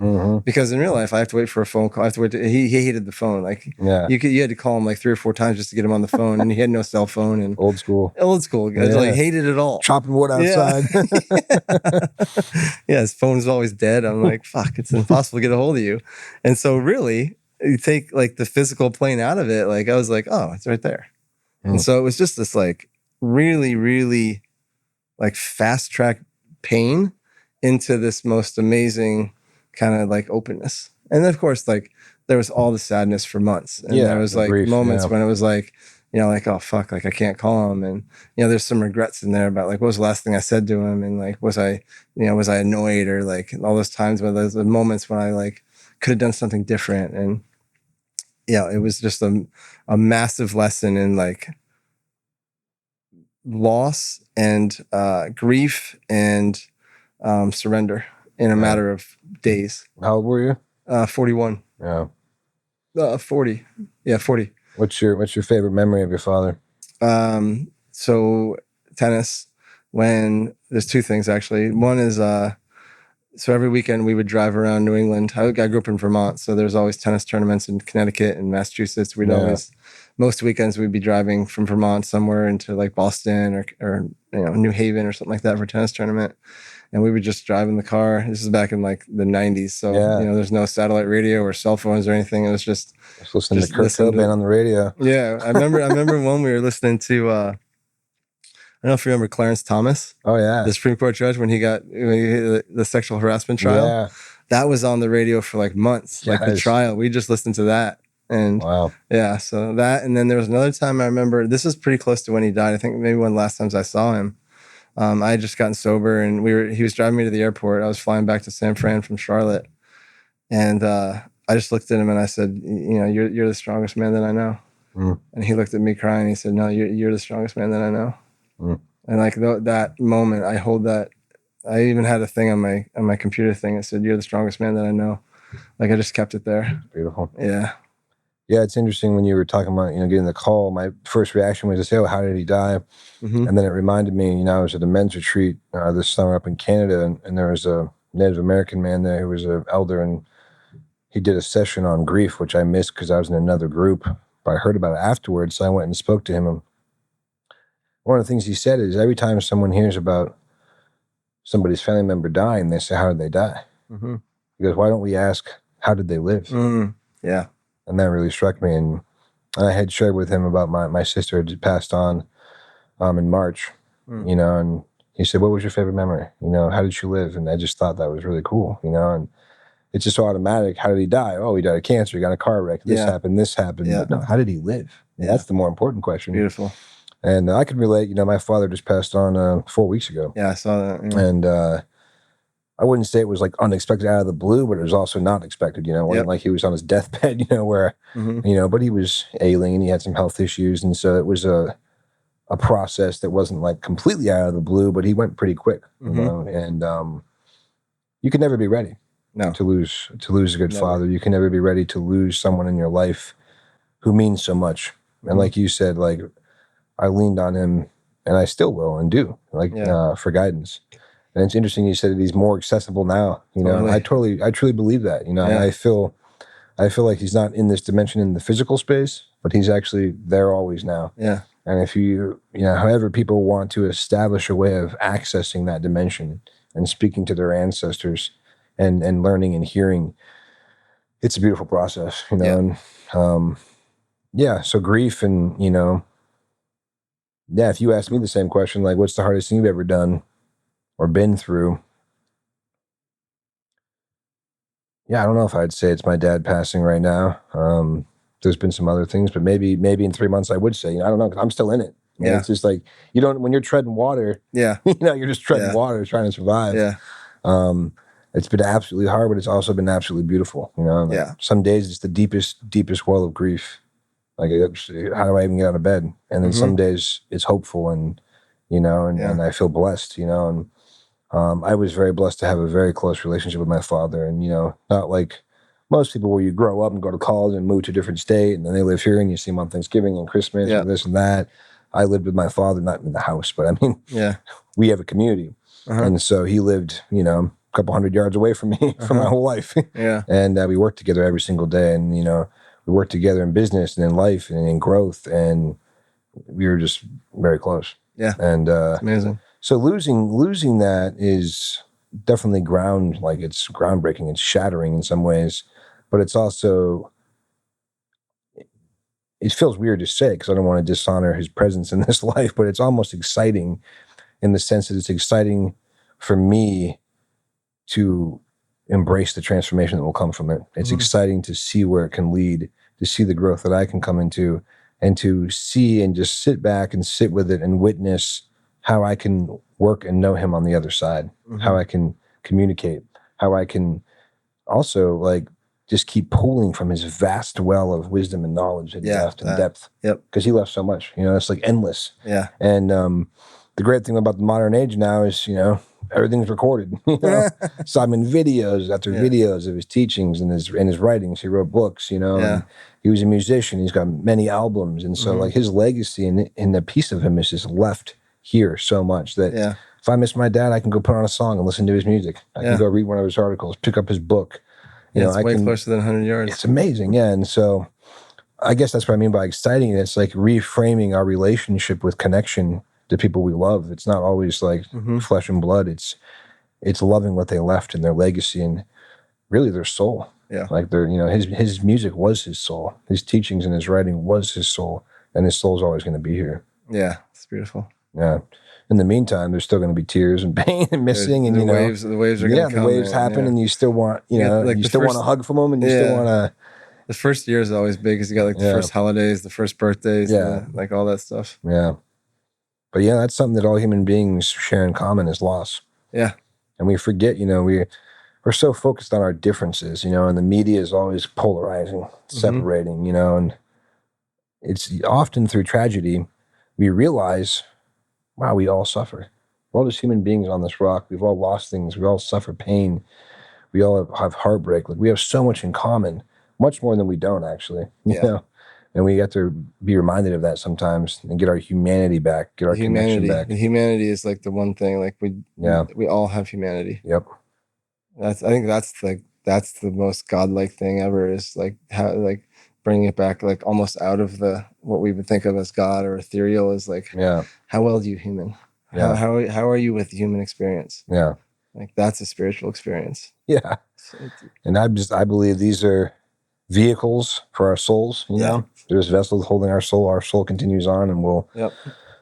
Speaker 1: Because in real life, I have to wait for a phone call. I have to wait. He hated the phone. Like you had to call him like 3 or 4 times just to get him on the phone, and he had no cell phone. And old school. Like hated it all.
Speaker 2: Chopping wood outside.
Speaker 1: Yeah, his phone's always dead. I'm like, fuck, it's impossible to get a hold of you. And so really, you take like the physical plane out of it. Like I was like, oh, it's right there. And so it was just this like really, really like fast track pain into this most amazing kind of like openness. And of course, like there was all the sadness for months. And there was like grief, moments when it was like, you know, like, oh fuck, like I can't call him. And, you know, there's some regrets in there about like, what was the last thing I said to him? And like, was I annoyed, or like all those times where there's the moments when I like could have done something different. And yeah, it was just a massive lesson in like loss and grief and surrender in a matter of days.
Speaker 2: How old were you?
Speaker 1: 41.
Speaker 2: Yeah.
Speaker 1: 40. Yeah, 40.
Speaker 2: What's your favorite memory of your father?
Speaker 1: So tennis, when there's 2 things actually. One is so every weekend we would drive around New England. I grew up in Vermont, so there's always tennis tournaments in Connecticut and Massachusetts. We'd always most weekends we'd be driving from Vermont somewhere into like Boston or New Haven or something like that for a tennis tournament. And we would just drive in the car. This is back in like the 90s. So, there's no satellite radio or cell phones or anything. It was just
Speaker 2: listening to Kurt Cobain on the radio.
Speaker 1: Yeah. I remember when we were listening to, I don't know if you remember Clarence Thomas.
Speaker 2: Oh, yeah.
Speaker 1: The Supreme Court judge when he hit the sexual harassment trial.
Speaker 2: Yeah.
Speaker 1: That was on the radio for like months, like the trial. We just listened to that. And
Speaker 2: wow.
Speaker 1: Yeah, so that. And then there was another time I remember, this is pretty close to when he died. I think maybe one of the last times I saw him. I had just gotten sober and he was driving me to the airport. I was flying back to San Fran from Charlotte. And I just looked at him and I said, you're the strongest man that I know. Mm. And he looked at me crying. He said, no, you're the strongest man that I know. Mm. And like that moment, I hold that. I even had a thing on my computer thing that said, you're the strongest man that I know. Like I just kept it there.
Speaker 2: Beautiful.
Speaker 1: Yeah.
Speaker 2: Yeah, it's interesting when you were talking about, getting the call, my first reaction was to say, oh, how did he die? Mm-hmm. And then it reminded me, I was at a men's retreat this summer up in Canada, and there was a Native American man there who was an elder, and he did a session on grief, which I missed because I was in another group, but I heard about it afterwards, so I went and spoke to him. And one of the things he said is every time someone hears about somebody's family member dying, they say, how did they die? Mm-hmm. He goes, why don't we ask, how did they live?
Speaker 1: Mm-hmm. Yeah.
Speaker 2: And that really struck me. And I had shared with him about my sister had passed on in March, and he said, what was your favorite memory? How did she live? And I just thought that was really cool, and it's just so automatic. How did he die? Oh, he died of cancer. He got in a car wreck. This happened. Yeah. But no, how did he live? Yeah. That's the more important question.
Speaker 1: Beautiful.
Speaker 2: And I could relate, my father just passed on 4 weeks ago.
Speaker 1: Yeah, I saw that. Yeah.
Speaker 2: And I wouldn't say it was like unexpected out of the blue, but it was also not expected, It wasn't like he was on his deathbed, where, but he was ailing and he had some health issues. And so it was a process that wasn't like completely out of the blue, but he went pretty quick, and you can never be ready to lose a good father. You can never be ready to lose someone in your life who means so much. And like you said, like I leaned on him and I still will and do for guidance. And it's interesting you said that he's more accessible now. I truly believe that. I feel like he's not in this dimension in the physical space, but he's actually there always now.
Speaker 1: Yeah.
Speaker 2: And if however people want to establish a way of accessing that dimension and speaking to their ancestors and learning and hearing, it's a beautiful process, And so grief and, if you ask me the same question, like what's the hardest thing you've ever done or been through? Yeah, I don't know if I'd say it's my dad passing right now. There's been some other things, but maybe in 3 months I would say, I don't know, because I'm still in it. Yeah. It's just like, when you're treading water, you're just treading water, trying to survive. Yeah. It's been absolutely hard, but it's also been absolutely beautiful. Some days it's the deepest well of grief. Like, how do I even get out of bed? And then some days it's hopeful and I feel blessed, and I was very blessed to have a very close relationship with my father. And, not like most people where you grow up and go to college and move to a different state and then they live here and you see them on Thanksgiving and Christmas and this and that. I lived with my father, not in the house, but I mean, we have a community. And so he lived, a couple 100 yards away from me for my whole life. And we worked together every single day. And, we worked together in business and in life and in growth. And we were just very close.
Speaker 1: Yeah.
Speaker 2: And
Speaker 1: amazing.
Speaker 2: So losing that is definitely it's groundbreaking. It's shattering in some ways, but it's also, it feels weird to say because I don't want to dishonor his presence in this life, but it's almost exciting in the sense that it's exciting for me to embrace the transformation that will come from it. It's exciting to see where it can lead, to see the growth that I can come into, and to see and just sit back and sit with it and witness how I can work and know him on the other side, how I can communicate, how I can also just keep pulling from his vast well of wisdom and knowledge that he left in depth.
Speaker 1: Yep.
Speaker 2: Because he left so much, it's like endless.
Speaker 1: Yeah.
Speaker 2: And the great thing about the modern age now is, everything's recorded. So I'm in videos after videos of his teachings and his writings. He wrote books, and he was a musician. He's got many albums. And so his legacy and a piece of him is just left here so much that if I miss my dad, I can go put on a song and listen to his music. I can go read one of his articles, pick up his book.
Speaker 1: It's way closer than 100 yards.
Speaker 2: It's amazing. Yeah. And so I guess that's what I mean by exciting. It's like reframing our relationship with connection to people we love. It's not always like flesh and blood. It's loving what they left and their legacy and really their soul.
Speaker 1: Yeah.
Speaker 2: Like his music was his soul. His teachings and his writing was his soul, and his soul's always going to be here.
Speaker 1: Yeah, it's beautiful.
Speaker 2: Yeah. In the meantime, there's still going to be tears and pain and missing, and
Speaker 1: the waves are going to come.
Speaker 2: Yeah, the waves happen, and you still want, you still want a hug from them, and you still want to.
Speaker 1: The first year is always big because you got like the first holidays, the first birthdays, like all that stuff.
Speaker 2: Yeah. But yeah, that's something that all human beings share in common is loss.
Speaker 1: Yeah.
Speaker 2: And we forget, we're so focused on our differences, and the media is always polarizing, separating, and it's often through tragedy we realize, wow, we all suffer. We're all just human beings on this rock. We've all lost things. We all suffer pain. We all have heartbreak. Like we have so much in common, much more than we don't actually, you know? And we have to be reminded of that sometimes and get our humanity back, get our connection back.
Speaker 1: The humanity is like the one thing, like we all have humanity.
Speaker 2: Yep.
Speaker 1: I think that's the most godlike thing ever, is like how, like bringing it back, like almost out of what we would think of as God or ethereal, is like, how well do you human? Yeah. How are you with human experience?
Speaker 2: Yeah.
Speaker 1: Like that's a spiritual experience.
Speaker 2: Yeah. And I believe these are vehicles for our souls, you know? There's vessels holding our soul continues on and will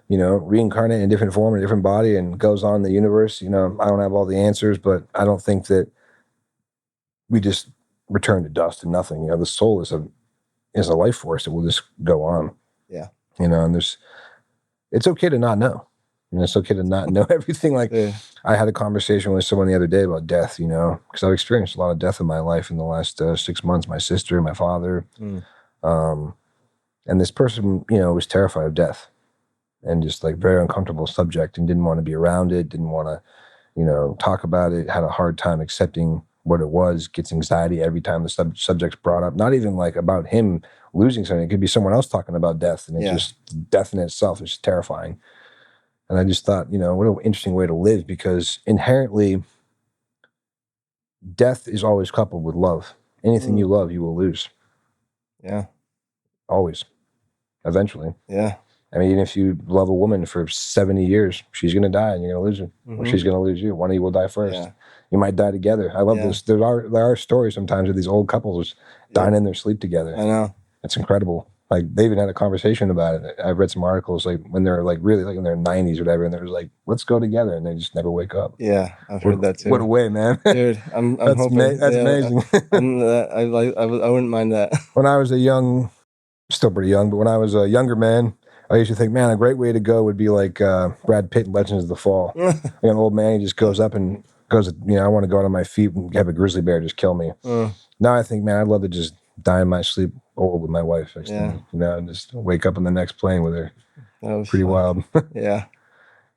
Speaker 2: reincarnate in a different form, in a different body, and goes on in the universe. I don't have all the answers, but I don't think that we just return to dust and nothing. The soul is a life force that will just go on.
Speaker 1: Yeah.
Speaker 2: And it's okay to not know. It's okay to not know everything. Like I had a conversation with someone the other day about death, because I've experienced a lot of death in my life in the last 6 months, my sister, my father. And this person, was terrified of death and just like very uncomfortable subject and didn't want to be around it, didn't want to, talk about it, had a hard time accepting what it was, gets anxiety every time the subject's brought up. Not even like about him losing something. It could be someone else talking about death, and it's just death in itself is just terrifying. And I just thought, what an interesting way to live, because inherently death is always coupled with love. Anything you love, you will lose.
Speaker 1: Yeah.
Speaker 2: Always. Eventually.
Speaker 1: Yeah. I
Speaker 2: mean, even if you love a woman for 70 years, she's going to die and you're going to lose her. Or she's going to lose you. One of you will die first. Yeah. You might die together. I love this. There are stories sometimes of these old couples dying in their sleep together.
Speaker 1: I know.
Speaker 2: It's incredible. Like they even had a conversation about it. I've read some articles like when they're like really like in their 90s or whatever, and they're like, let's go together, and they just never wake up.
Speaker 1: Yeah, I've heard that too.
Speaker 2: What a way, man.
Speaker 1: Dude, I'm hoping.
Speaker 2: That's amazing.
Speaker 1: I wouldn't mind that.
Speaker 2: When I was still pretty young, but when I was a younger man, I used to think, man, a great way to go would be like Brad Pitt in Legends of the Fall. Like an old man, he just goes up and goes, I want to go out on my feet and have a grizzly bear just kill me. Now I think, man, I'd love to just die in my sleep old with my wife. And just wake up on the next plane with her. That was pretty wild.
Speaker 1: Yeah.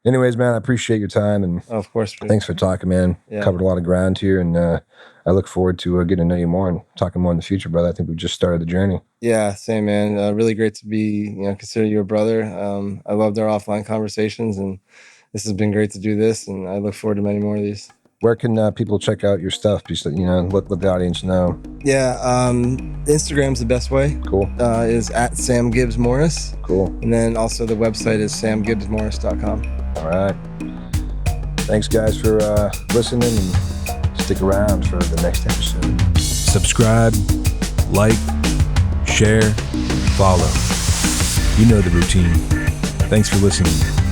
Speaker 2: Anyways, man, I appreciate your time. And
Speaker 1: of course.
Speaker 2: Thanks for talking, man. Yeah. Covered a lot of ground here. And I look forward to getting to know you more and talking more in the future, brother. I think we've just started the journey.
Speaker 1: Yeah, same, man. Really great to be, consider you a brother. I loved our offline conversations, and this has been great to do this. And I look forward to many more of these.
Speaker 2: Where can people check out your stuff? Just, let the audience know.
Speaker 1: Yeah, Instagram's the best way.
Speaker 2: Cool.
Speaker 1: Is at Sam Gibbs Morris.
Speaker 2: Cool.
Speaker 1: And then also the website is samgibbsmorris.com.
Speaker 2: All right. Thanks, guys, for listening, and stick around for the next episode.
Speaker 3: Subscribe, like, share, follow. You know the routine. Thanks for listening.